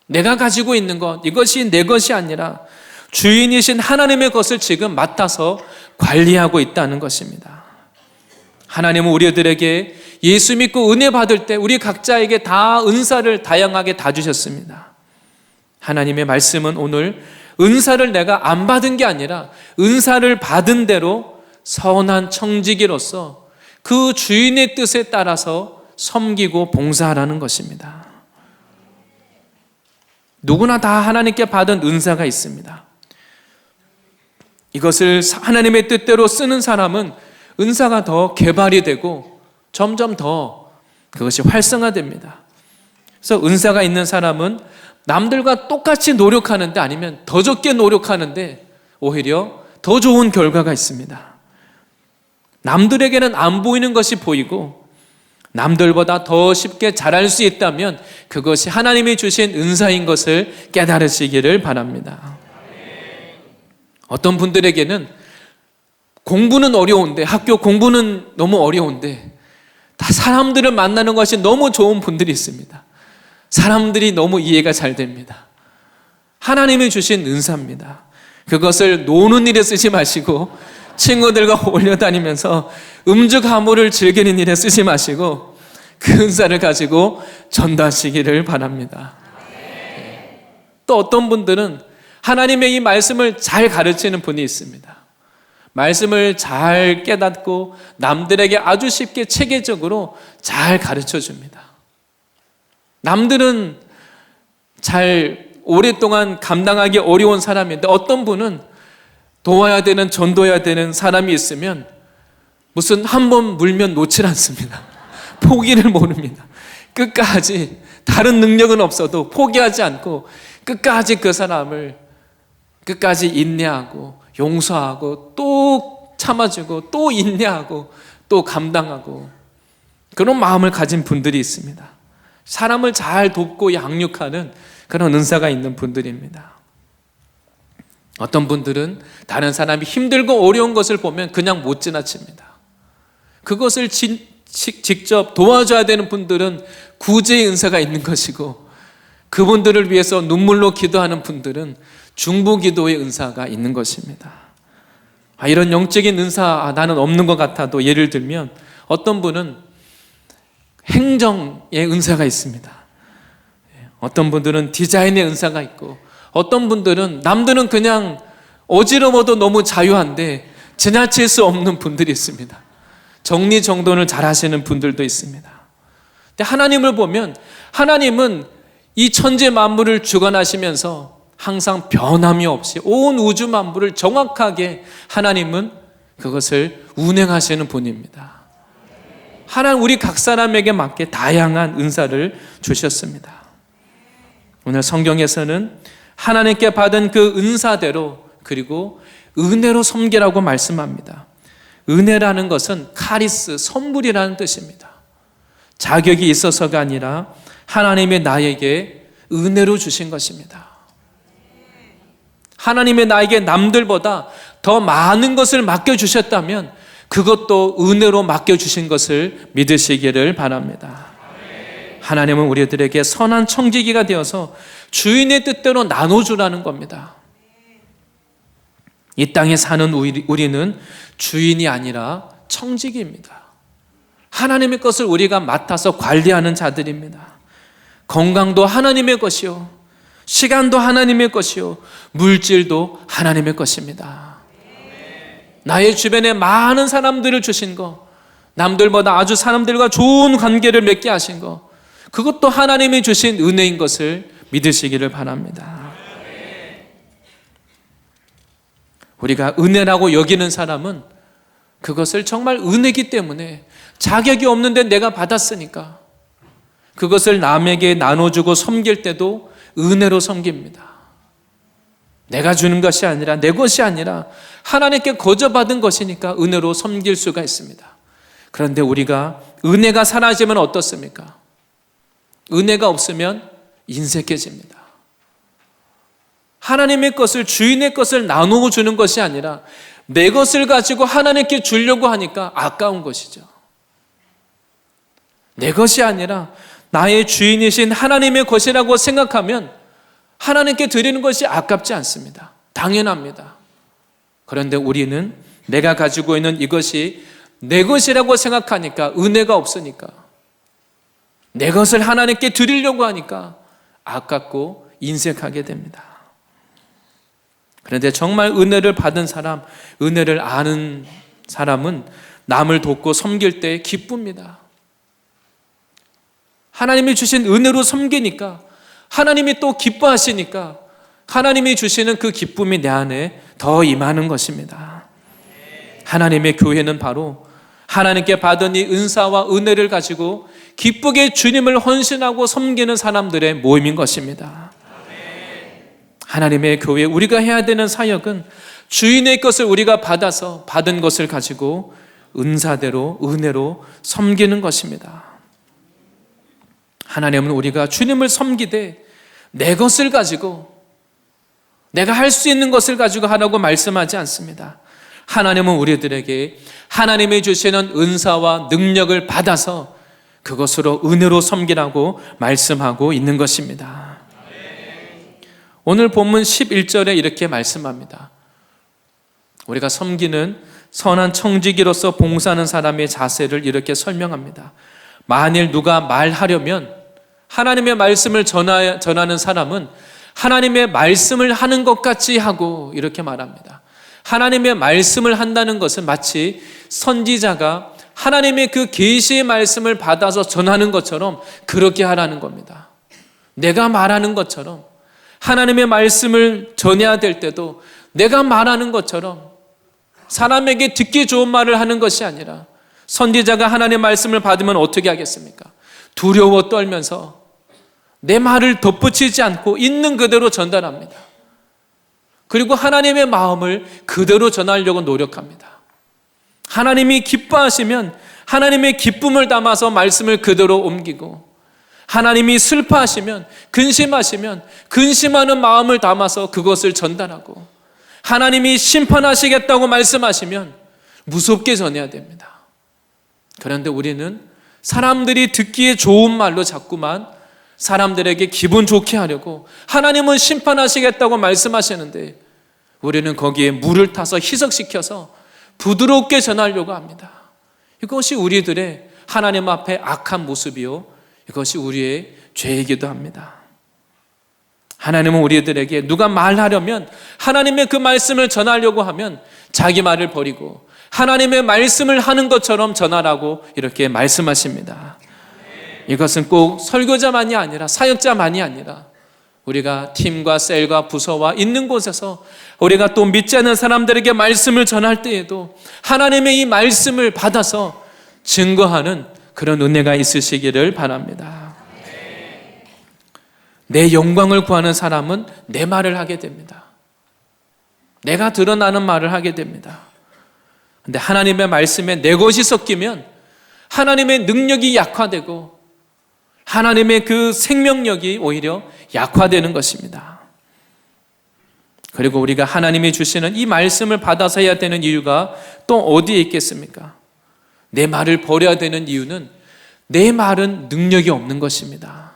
내가 가지고 있는 것, 이것이 내 것이 아니라 주인이신 하나님의 것을 지금 맡아서 관리하고 있다는 것입니다. 하나님은 우리들에게 예수 믿고 은혜 받을 때 우리 각자에게 다 은사를 다양하게 다 주셨습니다. 하나님의 말씀은 오늘 은사를 내가 안 받은 게 아니라 은사를 받은 대로 선한 청지기로서 그 주인의 뜻에 따라서 섬기고 봉사하라는 것입니다. 누구나 다 하나님께 받은 은사가 있습니다. 이것을 하나님의 뜻대로 쓰는 사람은 은사가 더 개발이 되고 점점 더 그것이 활성화됩니다. 그래서 은사가 있는 사람은 남들과 똑같이 노력하는데 아니면 더 적게 노력하는데 오히려 더 좋은 결과가 있습니다. 남들에게는 안 보이는 것이 보이고 남들보다 더 쉽게 잘할 수 있다면 그것이 하나님이 주신 은사인 것을 깨달으시기를 바랍니다. 어떤 분들에게는 공부는 어려운데, 학교 공부는 너무 어려운데 다 사람들을 만나는 것이 너무 좋은 분들이 있습니다. 사람들이 너무 이해가 잘 됩니다. 하나님이 주신 은사입니다. 그것을 노는 일에 쓰지 마시고 친구들과 어울려 다니면서 음주 가무를 즐기는 일에 쓰지 마시고 그 은사를 가지고 전도하시기를 바랍니다. 또 어떤 분들은 하나님의 이 말씀을 잘 가르치는 분이 있습니다. 말씀을 잘 깨닫고 남들에게 아주 쉽게 체계적으로 잘 가르쳐 줍니다. 남들은 잘 오랫동안 감당하기 어려운 사람인데 어떤 분은 도와야 되는, 전도해야 되는 사람이 있으면 무슨 한 번 물면 놓질 않습니다. 포기를 모릅니다. 끝까지 다른 능력은 없어도 포기하지 않고 끝까지 그 사람을 끝까지 인내하고 용서하고 또 참아주고 또 인내하고 또 감당하고 그런 마음을 가진 분들이 있습니다. 사람을 잘 돕고 양육하는 그런 은사가 있는 분들입니다. 어떤 분들은 다른 사람이 힘들고 어려운 것을 보면 그냥 못 지나칩니다. 그것을 직접 도와줘야 되는 분들은 구제의 은사가 있는 것이고, 그분들을 위해서 눈물로 기도하는 분들은 중보기도의 은사가 있는 것입니다. 이런 영적인 은사 나는 없는 것 같아도, 예를 들면 어떤 분은 행정의 은사가 있습니다. 어떤 분들은 디자인의 은사가 있고, 어떤 분들은 남들은 그냥 어지러워도 너무 자유한데 지나칠 수 없는 분들이 있습니다. 정리정돈을 잘 하시는 분들도 있습니다. 근데 하나님을 보면, 하나님은 이 천지 만물을 주관하시면서 항상 변함이 없이 온 우주 만물을 정확하게 하나님은 그것을 운행하시는 분입니다. 하나님, 우리 각 사람에게 맞게 다양한 은사를 주셨습니다. 오늘 성경에서는 하나님께 받은 그 은사대로, 그리고 은혜로 섬기라고 말씀합니다. 은혜라는 것은 카리스, 선물이라는 뜻입니다. 자격이 있어서가 아니라 하나님의 나에게 은혜로 주신 것입니다. 하나님의 나에게 남들보다 더 많은 것을 맡겨주셨다면 그것도 은혜로 맡겨주신 것을 믿으시기를 바랍니다. 하나님은 우리들에게 선한 청지기가 되어서 주인의 뜻대로 나눠주라는 겁니다. 이 땅에 사는 우리는 주인이 아니라 청지기입니다. 하나님의 것을 우리가 맡아서 관리하는 자들입니다. 건강도 하나님의 것이요, 시간도 하나님의 것이요, 물질도 하나님의 것입니다. 나의 주변에 많은 사람들을 주신 거, 남들보다 아주 사람들과 좋은 관계를 맺게 하신 거, 그것도 하나님이 주신 은혜인 것을 믿으시기를 바랍니다. 우리가 은혜라고 여기는 사람은 그것을 정말 은혜이기 때문에, 자격이 없는데 내가 받았으니까 그것을 남에게 나눠주고 섬길 때도 은혜로 섬깁니다. 내가 주는 것이 아니라, 내 것이 아니라 하나님께 거저받은 것이니까 은혜로 섬길 수가 있습니다. 그런데 우리가 은혜가 사라지면 어떻습니까? 은혜가 없으면 인색해집니다. 하나님의 것을, 주인의 것을 나누어 주는 것이 아니라 내 것을 가지고 하나님께 주려고 하니까 아까운 것이죠. 내 것이 아니라 나의 주인이신 하나님의 것이라고 생각하면 하나님께 드리는 것이 아깝지 않습니다. 당연합니다. 그런데 우리는 내가 가지고 있는 이것이 내 것이라고 생각하니까, 은혜가 없으니까, 내 것을 하나님께 드리려고 하니까 아깝고 인색하게 됩니다. 그런데 정말 은혜를 받은 사람, 은혜를 아는 사람은 남을 돕고 섬길 때 기쁩니다. 하나님이 주신 은혜로 섬기니까, 하나님이 또 기뻐하시니까 하나님이 주시는 그 기쁨이 내 안에 더 임하는 것입니다. 하나님의 교회는 바로 하나님께 받은 이 은사와 은혜를 가지고 기쁘게 주님을 헌신하고 섬기는 사람들의 모임인 것입니다. 하나님의 교회, 우리가 해야 되는 사역은 주인의 것을 우리가 받아서 받은 것을 가지고 은사대로, 은혜로 섬기는 것입니다. 하나님은 우리가 주님을 섬기되 내 것을 가지고, 내가 할 수 있는 것을 가지고 하라고 말씀하지 않습니다. 하나님은 우리들에게 하나님이 주시는 은사와 능력을 받아서 그것으로 은혜로 섬기라고 말씀하고 있는 것입니다. 오늘 본문 11절에 이렇게 말씀합니다. 우리가 섬기는 선한 청지기로서 봉사하는 사람의 자세를 이렇게 설명합니다. 만일 누가 말하려면, 하나님의 말씀을 전하는 사람은 하나님의 말씀을 하는 것 같이 하고, 이렇게 말합니다. 하나님의 말씀을 한다는 것은 마치 선지자가 하나님의 그 계시의 말씀을 받아서 전하는 것처럼 그렇게 하라는 겁니다. 내가 말하는 것처럼, 하나님의 말씀을 전해야 될 때도 내가 말하는 것처럼 사람에게 듣기 좋은 말을 하는 것이 아니라, 선지자가 하나님의 말씀을 받으면 어떻게 하겠습니까? 두려워 떨면서 내 말을 덧붙이지 않고 있는 그대로 전달합니다. 그리고 하나님의 마음을 그대로 전하려고 노력합니다. 하나님이 기뻐하시면 하나님의 기쁨을 담아서 말씀을 그대로 옮기고, 하나님이 슬퍼하시면, 근심하시면 근심하는 마음을 담아서 그것을 전달하고, 하나님이 심판하시겠다고 말씀하시면 무섭게 전해야 됩니다. 그런데 우리는 사람들이 듣기에 좋은 말로 자꾸만 사람들에게 기분 좋게 하려고 하나님은 심판하시겠다고 말씀하시는데 우리는 거기에 물을 타서 희석시켜서 부드럽게 전하려고 합니다. 이것이 우리들의 하나님 앞에 악한 모습이요, 이것이 우리의 죄이기도 합니다. 하나님은 우리들에게 누가 말하려면 하나님의 그 말씀을 전하려고 하면 자기 말을 버리고 하나님의 말씀을 하는 것처럼 전하라고 이렇게 말씀하십니다. 이것은 꼭 설교자만이 아니라 사역자만이 아니라 우리가 팀과 셀과 부서와 있는 곳에서 우리가 또 믿지 않는 사람들에게 말씀을 전할 때에도 하나님의 이 말씀을 받아서 증거하는 그런 은혜가 있으시기를 바랍니다. 내 영광을 구하는 사람은 내 말을 하게 됩니다. 내가 드러나는 말을 하게 됩니다. 그런데 하나님의 말씀에 내 것이 섞이면 하나님의 능력이 약화되고 하나님의 그 생명력이 오히려 약화되는 것입니다. 그리고 우리가 하나님이 주시는 이 말씀을 받아서 해야 되는 이유가 또 어디에 있겠습니까? 내 말을 버려야 되는 이유는 내 말은 능력이 없는 것입니다.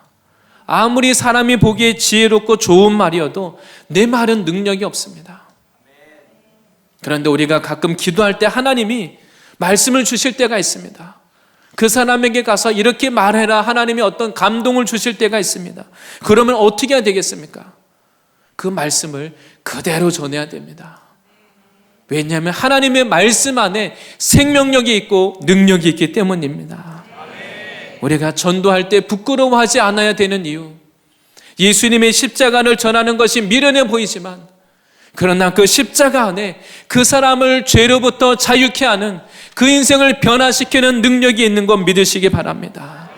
아무리 사람이 보기에 지혜롭고 좋은 말이어도 내 말은 능력이 없습니다. 그런데 우리가 가끔 기도할 때 하나님이 말씀을 주실 때가 있습니다. 그 사람에게 가서 이렇게 말해라, 하나님이 어떤 감동을 주실 때가 있습니다. 그러면 어떻게 해야 되겠습니까? 그 말씀을 그대로 전해야 됩니다. 왜냐하면 하나님의 말씀 안에 생명력이 있고 능력이 있기 때문입니다. 우리가 전도할 때 부끄러워하지 않아야 되는 이유, 예수님의 십자가를 전하는 것이 미련해 보이지만 그러나 그 십자가 안에 그 사람을 죄로부터 자유케 하는 그 인생을 변화시키는 능력이 있는 것 믿으시기 바랍니다.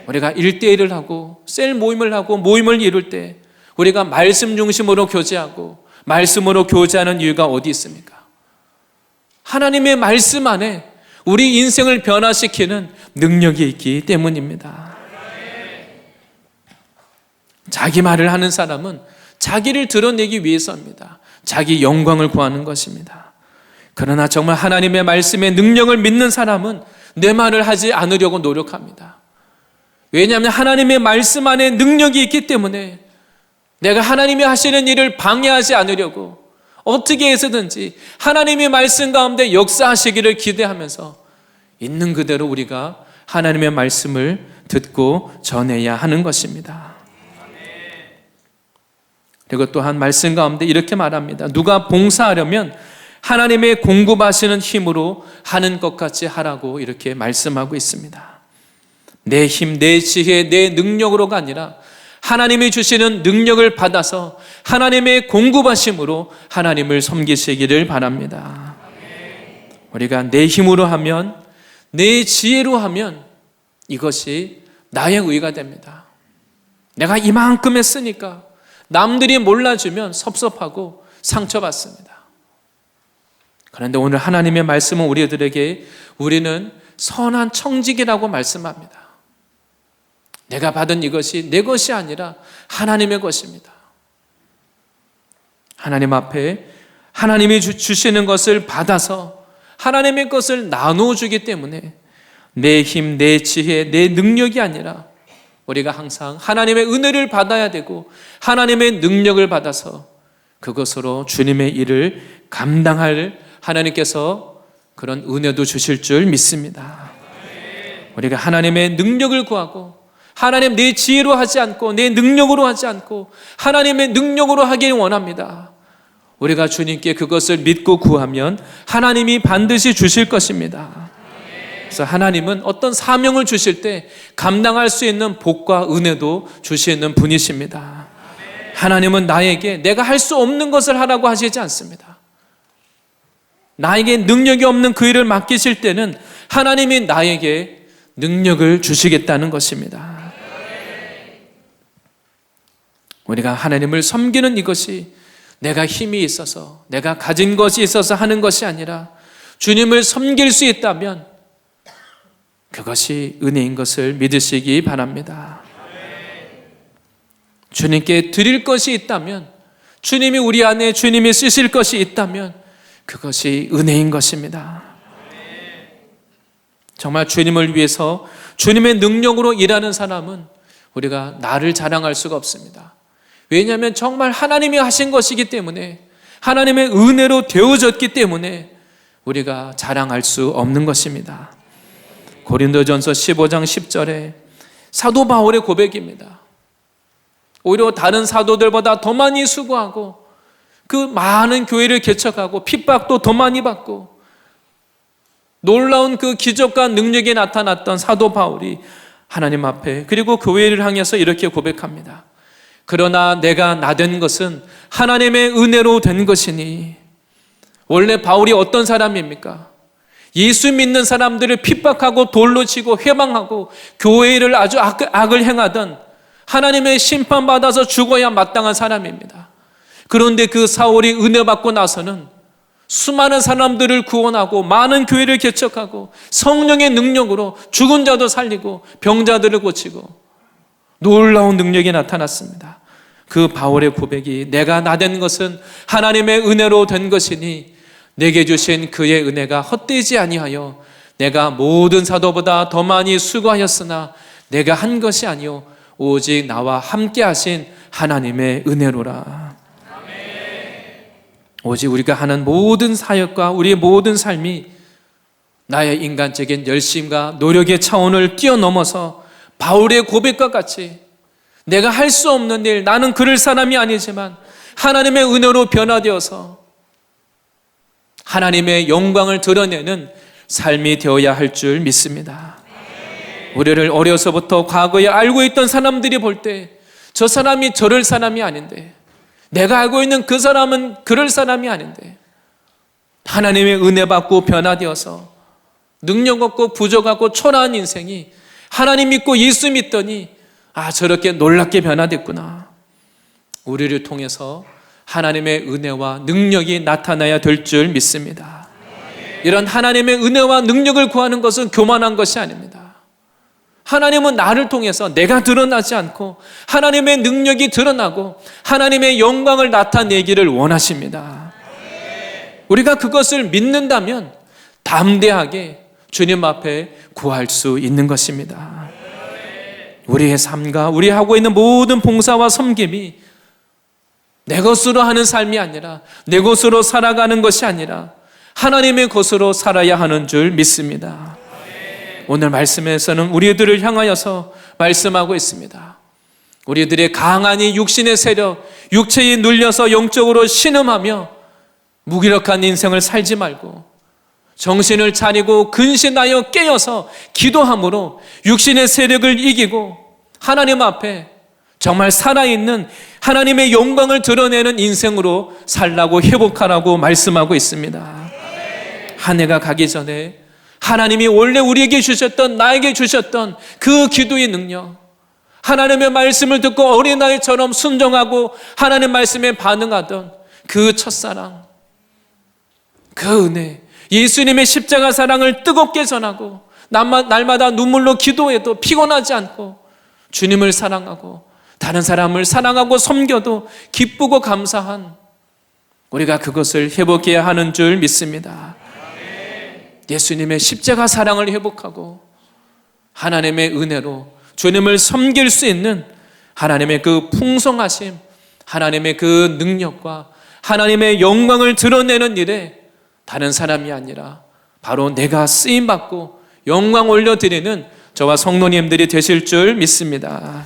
우리가 1대1을 하고 셀 모임을 하고 모임을 이룰 때 우리가 말씀 중심으로 교제하고 말씀으로 교제하는 이유가 어디 있습니까? 하나님의 말씀 안에 우리 인생을 변화시키는 능력이 있기 때문입니다. 자기 말을 하는 사람은 자기를 드러내기 위해서입니다. 자기 영광을 구하는 것입니다. 그러나 정말 하나님의 말씀의 능력을 믿는 사람은 내 말을 하지 않으려고 노력합니다. 왜냐하면 하나님의 말씀 안에 능력이 있기 때문에 내가 하나님이 하시는 일을 방해하지 않으려고 어떻게 해서든지 하나님의 말씀 가운데 역사하시기를 기대하면서 있는 그대로 우리가 하나님의 말씀을 듣고 전해야 하는 것입니다. 그리고 또한 말씀 가운데 이렇게 말합니다. 누가 봉사하려면 하나님의 공급하시는 힘으로 하는 것 같이 하라고 이렇게 말씀하고 있습니다. 내 힘, 내 지혜, 내 능력으로가 아니라 하나님이 주시는 능력을 받아서 하나님의 공급하심으로 하나님을 섬기시기를 바랍니다. 우리가 내 힘으로 하면, 내 지혜로 하면 이것이 나의 의가 됩니다. 내가 이만큼 했으니까 남들이 몰라주면 섭섭하고 상처받습니다. 그런데 오늘 하나님의 말씀은 우리들에게 우리는 선한 청직이라고 말씀합니다. 내가 받은 이것이 내 것이 아니라 하나님의 것입니다. 하나님 앞에 하나님이 주시는 것을 받아서 하나님의 것을 나누어주기 때문에 내 힘, 내 지혜, 내 능력이 아니라 우리가 항상 하나님의 은혜를 받아야 되고 하나님의 능력을 받아서 그것으로 주님의 일을 감당할 하나님께서 그런 은혜도 주실 줄 믿습니다. 우리가 하나님의 능력을 구하고 하나님 내 지혜로 하지 않고 내 능력으로 하지 않고 하나님의 능력으로 하길 원합니다. 우리가 주님께 그것을 믿고 구하면 하나님이 반드시 주실 것입니다. 그래서 하나님은 어떤 사명을 주실 때 감당할 수 있는 복과 은혜도 주시는 분이십니다. 하나님은 나에게 내가 할 수 없는 것을 하라고 하시지 않습니다. 나에게 능력이 없는 그 일을 맡기실 때는 하나님이 나에게 능력을 주시겠다는 것입니다. 우리가 하나님을 섬기는 이것이 내가 힘이 있어서 내가 가진 것이 있어서 하는 것이 아니라 주님을 섬길 수 있다면 그것이 은혜인 것을 믿으시기 바랍니다. 주님께 드릴 것이 있다면 주님이 우리 안에 주님이 쓰실 것이 있다면 그것이 은혜인 것입니다. 정말 주님을 위해서 주님의 능력으로 일하는 사람은 우리가 나를 자랑할 수가 없습니다. 왜냐하면 정말 하나님이 하신 것이기 때문에, 하나님의 은혜로 되어졌기 때문에 우리가 자랑할 수 없는 것입니다. 고린도전서 15장 10절에 사도 바울의 고백입니다. 오히려 다른 사도들보다 더 많이 수고하고 그 많은 교회를 개척하고 핍박도 더 많이 받고 놀라운 그 기적과 능력이 나타났던 사도 바울이 하나님 앞에 그리고 교회를 향해서 이렇게 고백합니다. 그러나 내가 나된 것은 하나님의 은혜로 된 것이니. 원래 바울이 어떤 사람입니까? 예수 믿는 사람들을 핍박하고 돌로 치고 회방하고 교회를 아주 악을 행하던 하나님의 심판받아서 죽어야 마땅한 사람입니다. 그런데 그 사울이 은혜 받고 나서는 수많은 사람들을 구원하고 많은 교회를 개척하고 성령의 능력으로 죽은 자도 살리고 병자들을 고치고 놀라운 능력이 나타났습니다. 그 바울의 고백이 내가 나된 것은 하나님의 은혜로 된 것이니 내게 주신 그의 은혜가 헛되지 아니하여 내가 모든 사도보다 더 많이 수고하였으나 내가 한 것이 아니요 오직 나와 함께 하신 하나님의 은혜로라. 오직 우리가 하는 모든 사역과 우리의 모든 삶이 나의 인간적인 열심과 노력의 차원을 뛰어넘어서 바울의 고백과 같이 내가 할 수 없는 일, 나는 그럴 사람이 아니지만 하나님의 은혜로 변화되어서 하나님의 영광을 드러내는 삶이 되어야 할 줄 믿습니다. 우리를 어려서부터 과거에 알고 있던 사람들이 볼 때 저 사람이 저럴 사람이 아닌데, 내가 알고 있는 그 사람은 그럴 사람이 아닌데, 하나님의 은혜 받고 변화되어서 능력 없고 부족 없고 초라한 인생이 하나님 믿고 예수 믿더니 저렇게 놀랍게 변화됐구나. 우리를 통해서 하나님의 은혜와 능력이 나타나야 될 줄 믿습니다. 이런 하나님의 은혜와 능력을 구하는 것은 교만한 것이 아닙니다. 하나님은 나를 통해서 내가 드러나지 않고 하나님의 능력이 드러나고 하나님의 영광을 나타내기를 원하십니다. 우리가 그것을 믿는다면 담대하게 주님 앞에 구할 수 있는 것입니다. 우리의 삶과 우리 하고 있는 모든 봉사와 섬김이 내 것으로 하는 삶이 아니라, 내 것으로 살아가는 것이 아니라 하나님의 것으로 살아야 하는 줄 믿습니다. 오늘 말씀에서는 우리들을 향하여서 말씀하고 있습니다. 우리들의 강한 이 육신의 세력, 육체에 눌려서 영적으로 신음하며 무기력한 인생을 살지 말고 정신을 차리고 근신하여 깨어서 기도함으로 육신의 세력을 이기고 하나님 앞에 정말 살아있는 하나님의 영광을 드러내는 인생으로 살라고 회복하라고 말씀하고 있습니다. 한 해가 가기 전에 하나님이 원래 우리에게 주셨던, 나에게 주셨던 그 기도의 능력, 하나님의 말씀을 듣고 어린아이처럼 순종하고 하나님 말씀에 반응하던 그 첫사랑, 그 은혜, 예수님의 십자가 사랑을 뜨겁게 전하고 날마다 눈물로 기도해도 피곤하지 않고 주님을 사랑하고 다른 사람을 사랑하고 섬겨도 기쁘고 감사한 우리가 그것을 회복해야 하는 줄 믿습니다. 예수님의 십자가 사랑을 회복하고 하나님의 은혜로 주님을 섬길 수 있는 하나님의 그 풍성하심, 하나님의 그 능력과 하나님의 영광을 드러내는 일에 다른 사람이 아니라 바로 내가 쓰임받고 영광 올려드리는 저와 성도님들이 되실 줄 믿습니다.